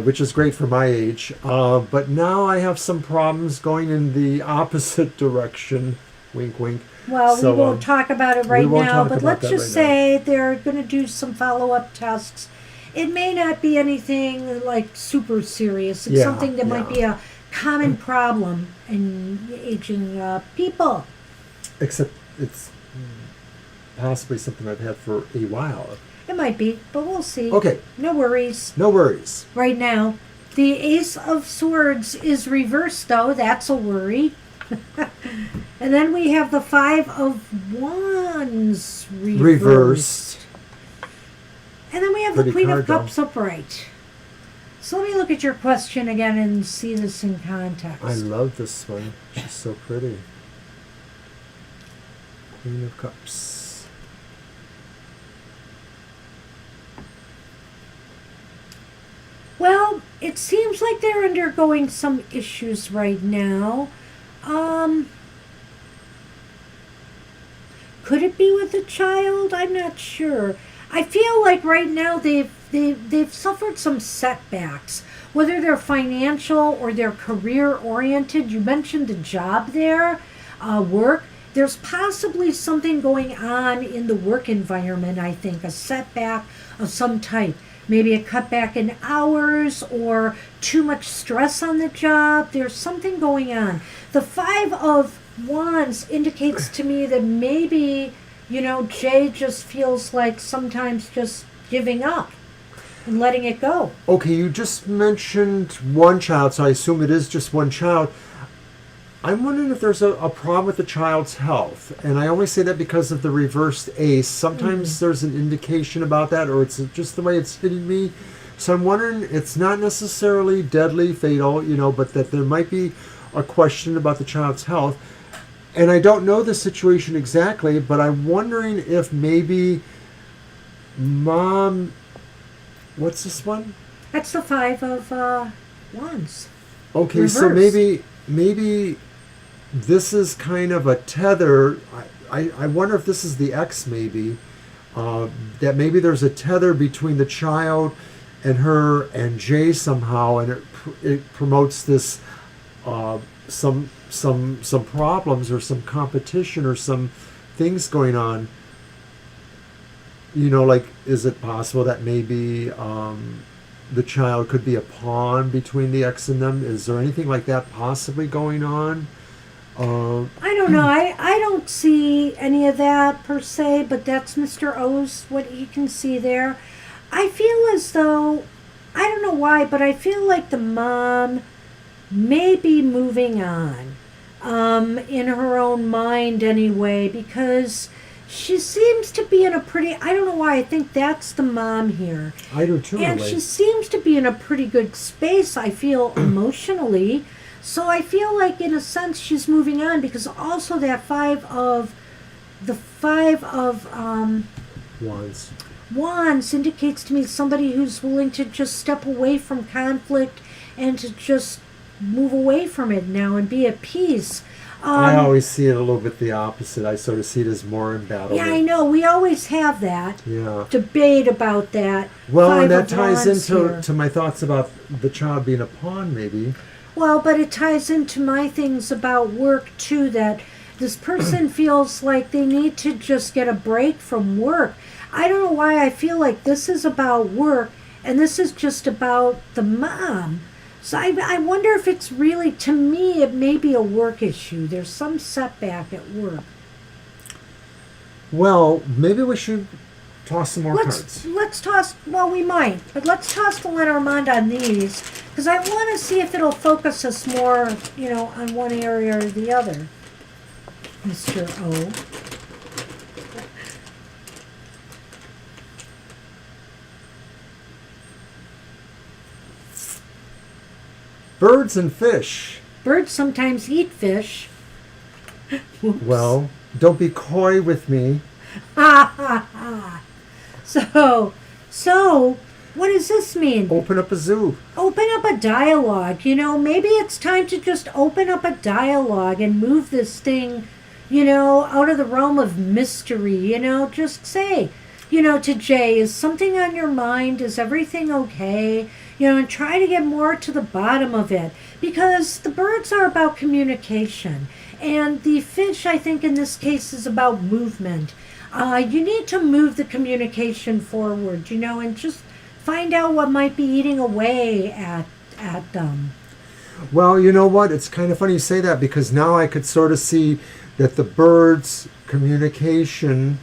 B: which is great for my age. But now I have some problems going in the opposite direction. Wink, wink.
A: Well, we won't talk about it right now, but let's just say they're going to do some follow-up tests. It may not be anything like super serious. It's something that might be a common problem in aging people.
B: Except it's possibly something I've had for a while.
A: It might be, but we'll see.
B: Okay.
A: No worries.
B: No worries.
A: Right now. The Ace of Swords is reversed, though. That's a worry. And then we have the Five of Wands reversed. And then we have the Queen of Cups upright. So let me look at your question again and see this in context.
B: I love this one. She's so pretty. Queen of Cups.
A: Well, it seems like they're undergoing some issues right now. Could it be with a child? I'm not sure. I feel like right now they've suffered some setbacks, whether they're financial or they're career oriented. You mentioned the job there, work. There's possibly something going on in the work environment, I think, a setback of some type. Maybe a cutback in hours or too much stress on the job. There's something going on. The Five of Wands indicates to me that maybe, Jay just feels like sometimes just giving up and letting it go.
B: Okay, you just mentioned one child, so I assume it is just one child. I'm wondering if there's a problem with the child's health. And I only say that because of the reversed ace. Sometimes there's an indication about that, or it's just the way it's hitting me. So I'm wondering, it's not necessarily deadly, fatal, but that there might be a question about the child's health. And I don't know the situation exactly, but I'm wondering if maybe mom... What's this one?
A: That's the Five of Wands.
B: Okay,
A: Reverse.
B: so maybe this is kind of a tether. I wonder if this is the X maybe. That maybe there's a tether between the child and her and Jay somehow, and it promotes this some problems or some competition or some things going on. Like, is it possible that maybe the child could be a pawn between the X and them? Is there anything like that possibly going on?
A: I don't know. I don't see any of that per se, but that's Mr. O's, what he can see there. I feel as though, I don't know why, but I feel like the mom may be moving on in her own mind anyway, because she seems to be in a pretty, I don't know why, I think that's the mom here.
B: I do too.
A: And she seems to be in a pretty good space, I feel, emotionally. So I feel like, in a sense, she's moving on, because also that Five of Wands indicates to me somebody who's willing to just step away from conflict and to just move away from it now and be at peace.
B: I always see it a little bit the opposite. I sort of see it as more embattled.
A: Yeah, I know. We always have that debate about that.
B: Well, and that ties into my thoughts about the child being a pawn, maybe.
A: Well, but it ties into my things about work, too, that this person feels like they need to just get a break from work. I don't know why I feel like this is about work, and this is just about the mom. So I wonder if it's really, to me, it may be a work issue. There's some setback at work.
B: Well, maybe we should toss some more cards.
A: Let's toss, well, we might, but let's toss the Lenormand on these, because I want to see if it'll focus us more, on one area or the other, Mr. O.
B: Birds and fish.
A: Birds sometimes eat fish.
B: Well, don't be coy with me.
A: Ha ha ha. So, what does this mean?
B: Open up a zoo.
A: Open up a dialogue. Maybe it's time to just open up a dialogue and move this thing, out of the realm of mystery. Just say, to Jay, is something on your mind? Is everything okay? And try to get more to the bottom of it. Because the birds are about communication. And the fish, I think, in this case, is about movement. You need to move the communication forward, and just find out what might be eating away at them.
B: Well, you know what? It's kind of funny you say that, because now I could sort of see that the birds' communication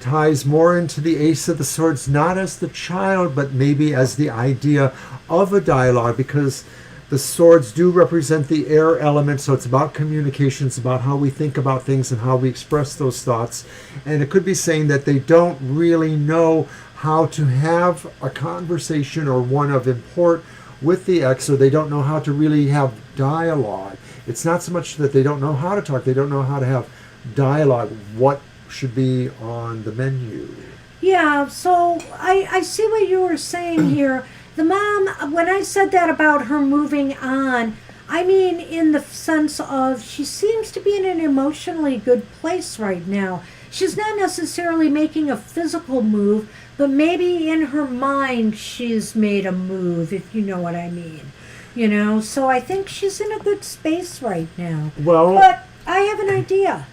B: ties more into the Ace of the Swords, not as the child, but maybe as the idea of a dialogue, because the swords do represent the air element, so it's about communication, it's about how we think about things and how we express those thoughts. And it could be saying that they don't really know how to have a conversation or one of import with the X, or they don't know how to really have dialogue. It's not so much that they don't know how to talk, they don't know how to have dialogue. What should be on the menu?
A: Yeah, so I see what you were saying here, The mom, when I said that about her moving on, I mean in the sense of she seems to be in an emotionally good place right now. She's not necessarily making a physical move, but maybe in her mind she's made a move, if you know what I mean. So I think she's in a good space right now.
B: Well,
A: but I have an idea.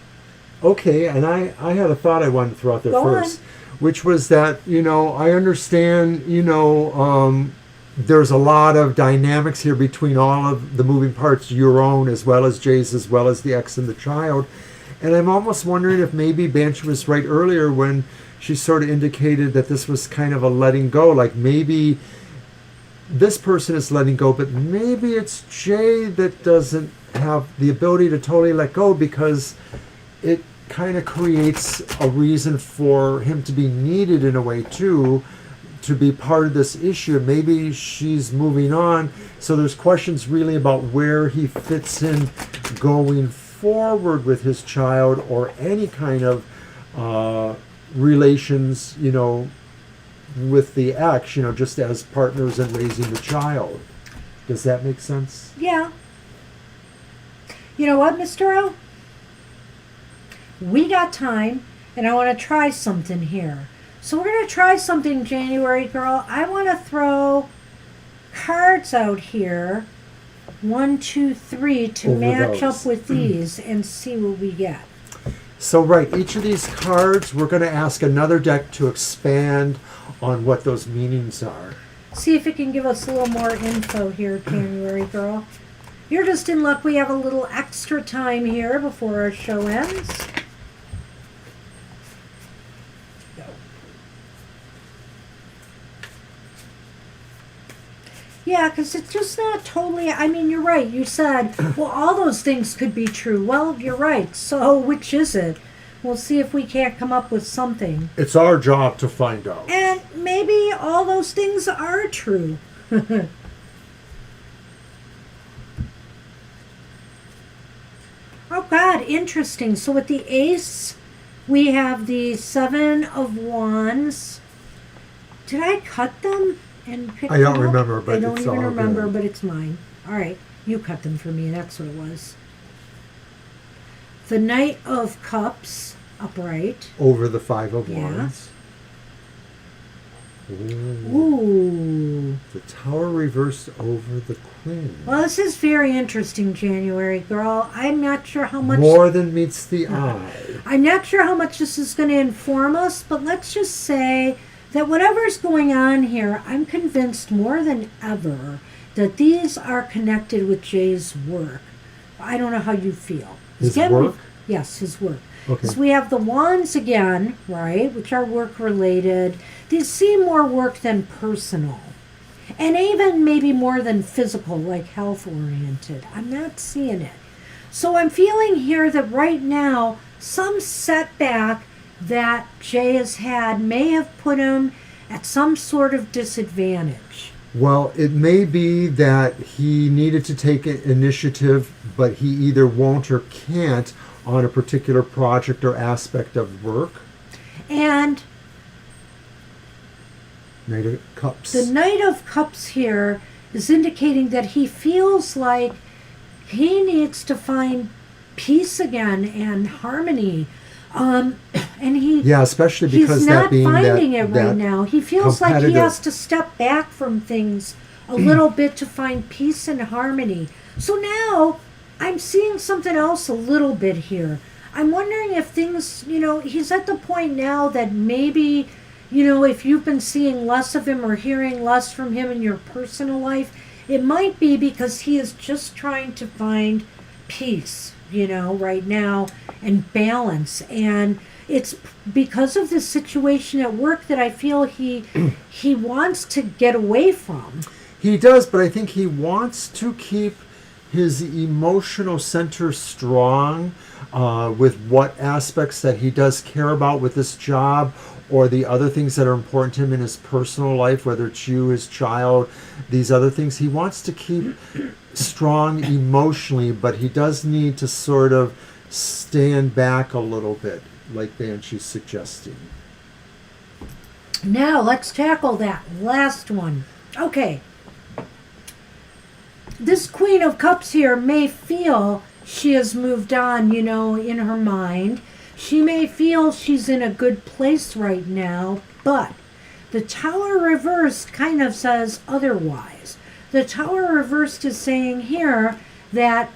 B: okay, and I had a thought I wanted to throw out there
A: Go
B: first,
A: on.
B: which was that, I understand, there's a lot of dynamics here between all of the moving parts, your own as well as Jay's, as well as the ex and the child. And I'm almost wondering if maybe Banshee was right earlier when she sort of indicated that this was kind of a letting go. Like maybe this person is letting go, but maybe it's Jay that doesn't have the ability to totally let go, because it kind of creates a reason for him to be needed in a way too, to be part of this issue. Maybe she's moving on, so there's questions really about where he fits in going forward with his child, or any kind of relations, with the ex, just as partners in raising the child. Does that make sense?
A: Yeah. You know what, Mr. O? We got time, and I want to try something here. So we're going to try something, January girl. I want to throw cards out here, 1, 2, 3, to
B: Over
A: match
B: those.
A: up with these and see what we get.
B: So right, each of these cards, we're going to ask another deck to expand on what those meanings are.
A: See if it can give us a little more info here, January girl. You're just in luck we have a little extra time here before our show ends. Yeah, because it's just not totally, I mean, you're right. You said, well, all those things could be true. Well, you're right. So which is it? We'll see if we can't come up with something.
B: It's our job to find out.
A: And maybe all those things are true. Oh, God, interesting. So with the ace, we have the 7 of Wands. Did I cut them and pick
B: I don't
A: them up?
B: remember, but
A: I don't
B: it's
A: even
B: all
A: remember,
B: good.
A: but it's mine. All right, you cut them for me. That's what it was. The Knight of Cups, upright.
B: Over the 5 of
A: Yeah.
B: Wands. Ooh.
A: Ooh.
B: The Tower reversed over the Queen.
A: Well, this is very interesting, January girl. I'm not sure how much.
B: More than meets the eye.
A: I'm not sure how much this is going to inform us, but let's just say that whatever's going on here, I'm convinced more than ever that these are connected with Jay's work. I don't know how you feel.
B: His
A: Again,
B: work?
A: Yes, his work.
B: Okay.
A: So we have the wands again, right, which are work related. These seem more work than personal. And even maybe more than physical, like health oriented. I'm not seeing it. So I'm feeling here that right now, some setback that Jay has had may have put him at some sort of disadvantage.
B: Well, it may be that he needed to take initiative, but he either won't or can't on a particular project or aspect of work.
A: And
B: Knight of Cups.
A: the Knight of Cups here is indicating that he feels like he needs to find peace again and harmony. And
B: Yeah, especially because
A: he's
B: that
A: not
B: being
A: finding
B: that,
A: it right
B: that
A: now. He feels like he
B: competitive-
A: has to step back from things a little bit to find peace and harmony. So now I'm seeing something else a little bit here. I'm wondering if things, he's at the point now that maybe, if you've been seeing less of him or hearing less from him in your personal life, it might be because he is just trying to find peace, right now, and balance. And it's because of this situation at work that I feel he wants to get away from.
B: He does, but I think he wants to keep his emotional center strong with what aspects that he does care about with this job, or the other things that are important to him in his personal life, whether it's you, his child, these other things. He wants to keep strong emotionally, but he does need to sort of stand back a little bit, like Banshee's suggesting.
A: Now let's tackle that last one. Okay. This Queen of Cups here may feel she has moved on, in her mind. She may feel she's in a good place right now, but the Tower reversed kind of says otherwise. The Tower reversed is saying here that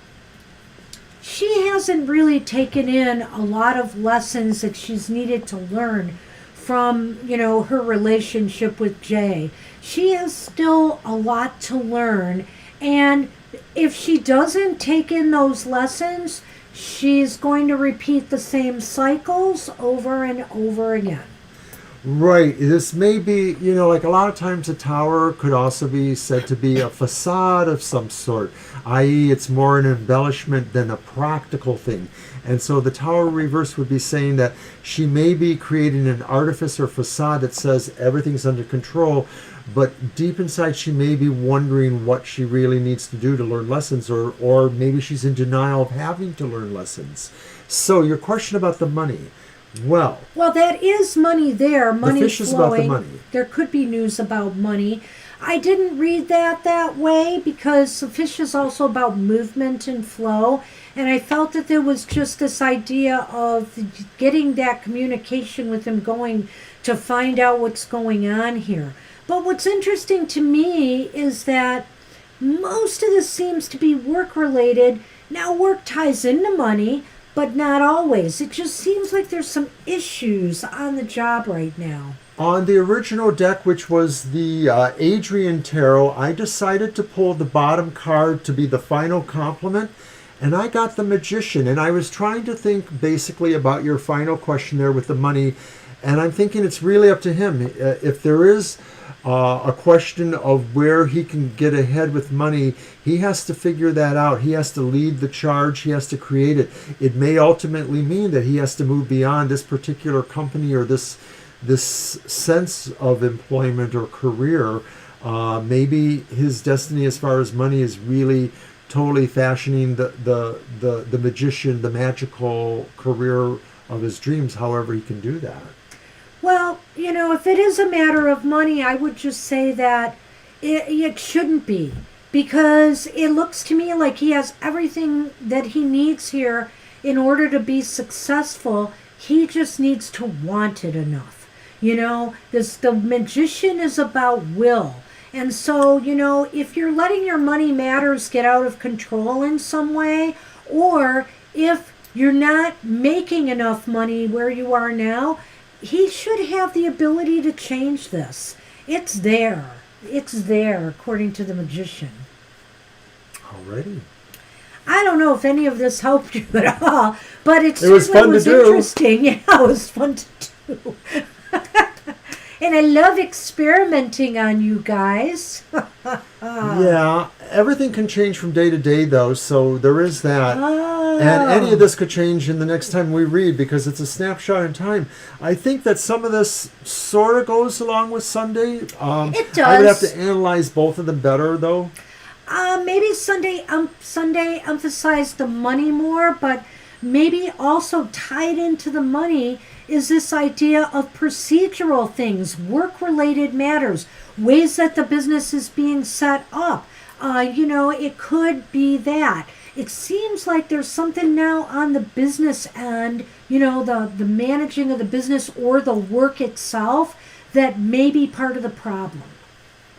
A: she hasn't really taken in a lot of lessons that she's needed to learn from, her relationship with Jay. She has still a lot to learn, and if she doesn't take in those lessons, she's going to repeat the same cycles over and over again.
B: Right. This may be, like a lot of times a tower could also be said to be a facade of some sort, i.e. it's more an embellishment than a practical thing. And so the tower reverse would be saying that she may be creating an artifice or facade that says everything's under control, but deep inside she may be wondering what she really needs to do to learn lessons, or maybe she's in denial of having to learn lessons. So your question about the money. Well,
A: that is money there. Money
B: the fish is
A: flowing.
B: about the money.
A: There could be news about money. I didn't read that way because the fish is also about movement and flow. And I felt that there was just this idea of getting that communication with him going to find out what's going on here. But what's interesting to me is that most of this seems to be work related. Now work ties into money, but not always. It just seems like there's some issues on the job right now.
B: On the original deck, which was the Adrian Tarot, I decided to pull the bottom card to be the final compliment, and I got the Magician. And I was trying to think basically about your final question there with the money, and I'm thinking it's really up to him. If there is a question of where he can get ahead with money, he has to figure that out. He has to lead the charge. He has to create it. It may ultimately mean that he has to move beyond this particular company or this sense of employment or career. Maybe his destiny as far as money is really totally fashioning the magician, the magical career of his dreams, however he can do that.
A: Well, if it is a matter of money, I would just say that it shouldn't be, because it looks to me like he has everything that he needs here in order to be successful. He just needs to want it enough. The Magician is about will. And so, if you're letting your money matters get out of control in some way, or if you're not making enough money where you are now, he should have the ability to change this. It's there. It's there, according to the Magician.
B: Alrighty.
A: I don't know if any of this helped you at all, but it
B: was fun to do.
A: Interesting. Yeah, it was fun to do. And I love experimenting on you guys.
B: Yeah, everything can change from day to day, though, so there is that.
A: Oh.
B: And any of this could change in the next time we read, because it's a snapshot in time. I think that some of this sort of goes along with Sunday.
A: It does.
B: I would have to analyze both of them better, though.
A: Maybe Sunday emphasized the money more, but maybe also tied into the money is this idea of procedural things, work-related matters, ways that the business is being set up. It could be that. It seems like there's something now on the business end, the managing of the business or the work itself that may be part of the problem.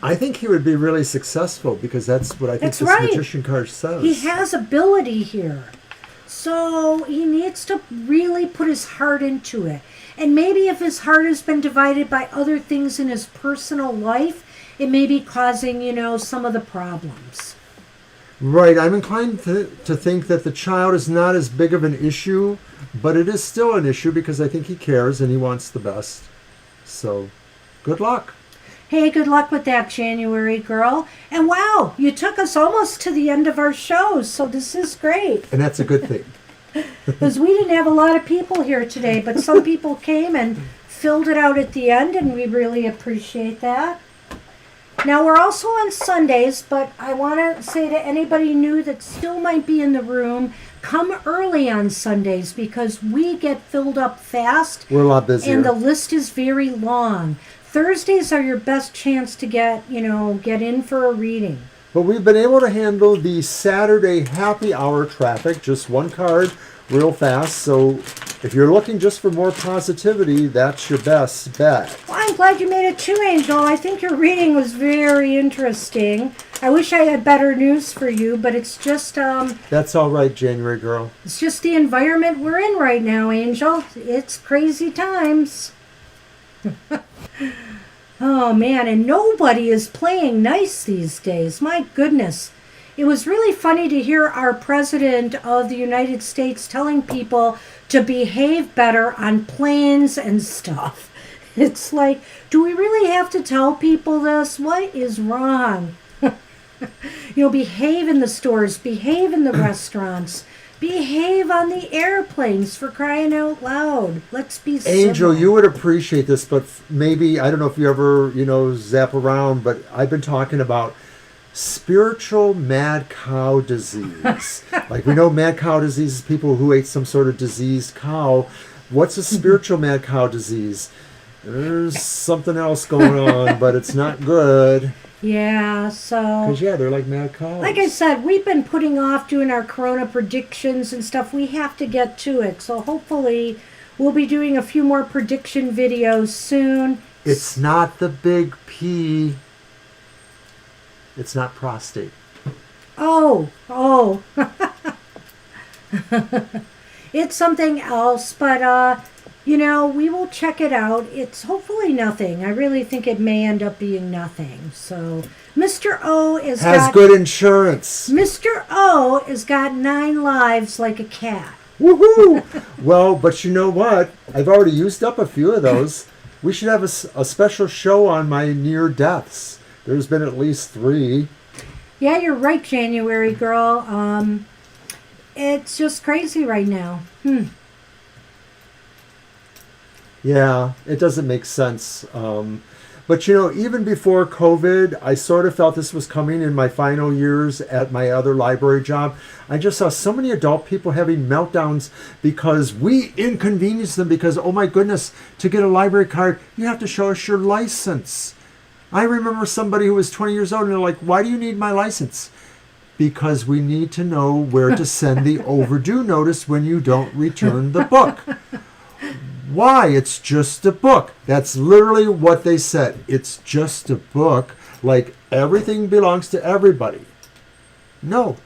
B: I think he would be really successful, because that's what I think this Magician card says.
A: He has ability here. So he needs to really put his heart into it. And maybe if his heart has been divided by other things in his personal life, it may be causing, some of the problems.
B: Right. I'm inclined to think that the child is not as big of an issue, but it is still an issue because I think he cares and he wants the best. So, good luck.
A: Hey, good luck with that, January girl. And wow, you took us almost to the end of our show, so this is great.
B: And that's a good thing.
A: Because we didn't have a lot of people here today, but some people came and filled it out at the end, and we really appreciate that. Now, we're also on Sundays, but I want to say to anybody new that still might be in the room, come early on Sundays because we get filled up fast.
B: We're a lot busier.
A: And the list is very long. Thursdays are your best chance to get in for a reading.
B: But we've been able to handle the Saturday happy hour traffic, just one card, real fast. So if you're looking just for more positivity, that's your best bet.
A: Well, I'm glad you made it too, Angel. I think your reading was very interesting. I wish I had better news for you, but it's just
B: That's all right, January girl.
A: it's just the environment we're in right now, Angel. It's crazy times. Oh man, and nobody is playing nice these days. My goodness. It was really funny to hear our President of the United States telling people to behave better on planes and stuff. It's like, do we really have to tell people this? What is wrong? Behave in the stores, behave in the restaurants, behave on the airplanes, for crying out loud. Let's be civil.
B: Angel, you would appreciate this, but maybe, I don't know if you ever, zap around, but I've been talking about spiritual mad cow disease. Like, we know mad cow disease is people who ate some sort of diseased cow. What's a spiritual mad cow disease? There's something else going on, but it's not good.
A: Yeah, so...
B: Because, yeah, they're like mad cows.
A: Like I said, we've been putting off doing our corona predictions and stuff. We have to get to it. So hopefully we'll be doing a few more prediction videos soon.
B: It's not the big P. It's not prostate.
A: Oh. It's something else, but, we will check it out. It's hopefully nothing. I really think it may end up being nothing. So, Mr. O
B: has good insurance.
A: Mr. O has got 9 lives like a cat.
B: Woohoo! Well, but you know what? I've already used up a few of those. We should have a special show on my near deaths. There's been at least 3.
A: Yeah, you're right, January girl. It's just crazy right now.
B: Yeah, it doesn't make sense. But even before COVID, I sort of felt this was coming in my final years at my other library job. I just saw so many adult people having meltdowns because we inconvenience them because, oh my goodness, to get a library card, you have to show us your license. I remember somebody who was 20 years old and they're like, why do you need my license? Because we need to know where to send the overdue notice when you don't return the book. Why? It's just a book. That's literally what they said. It's just a book. Like everything belongs to everybody. No.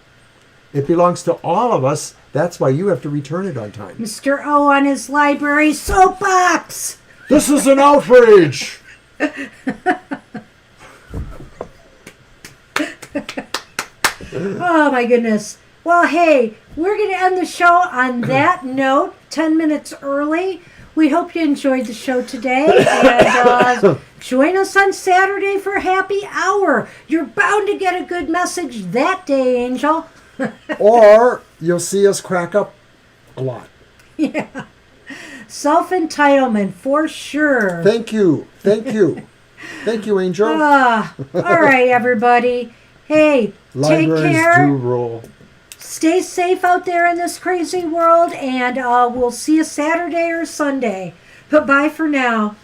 B: It belongs to all of us. That's why you have to return it on time.
A: Mr. O on his library soapbox.
B: This is an outrage.
A: Oh my goodness. Well, hey, we're going to end the show on that note, 10 minutes early. We hope you enjoyed the show today, and join us on Saturday for Happy Hour. You're bound to get a good message that day, Angel.
B: Or you'll see us crack up a lot.
A: Yeah. Self-entitlement, for sure.
B: Thank you. Thank you. Thank you, Angel.
A: All right, everybody. Hey,
B: Libraries
A: take care.
B: do rule.
A: Stay safe out there in this crazy world, and we'll see you Saturday or Sunday. But bye for now.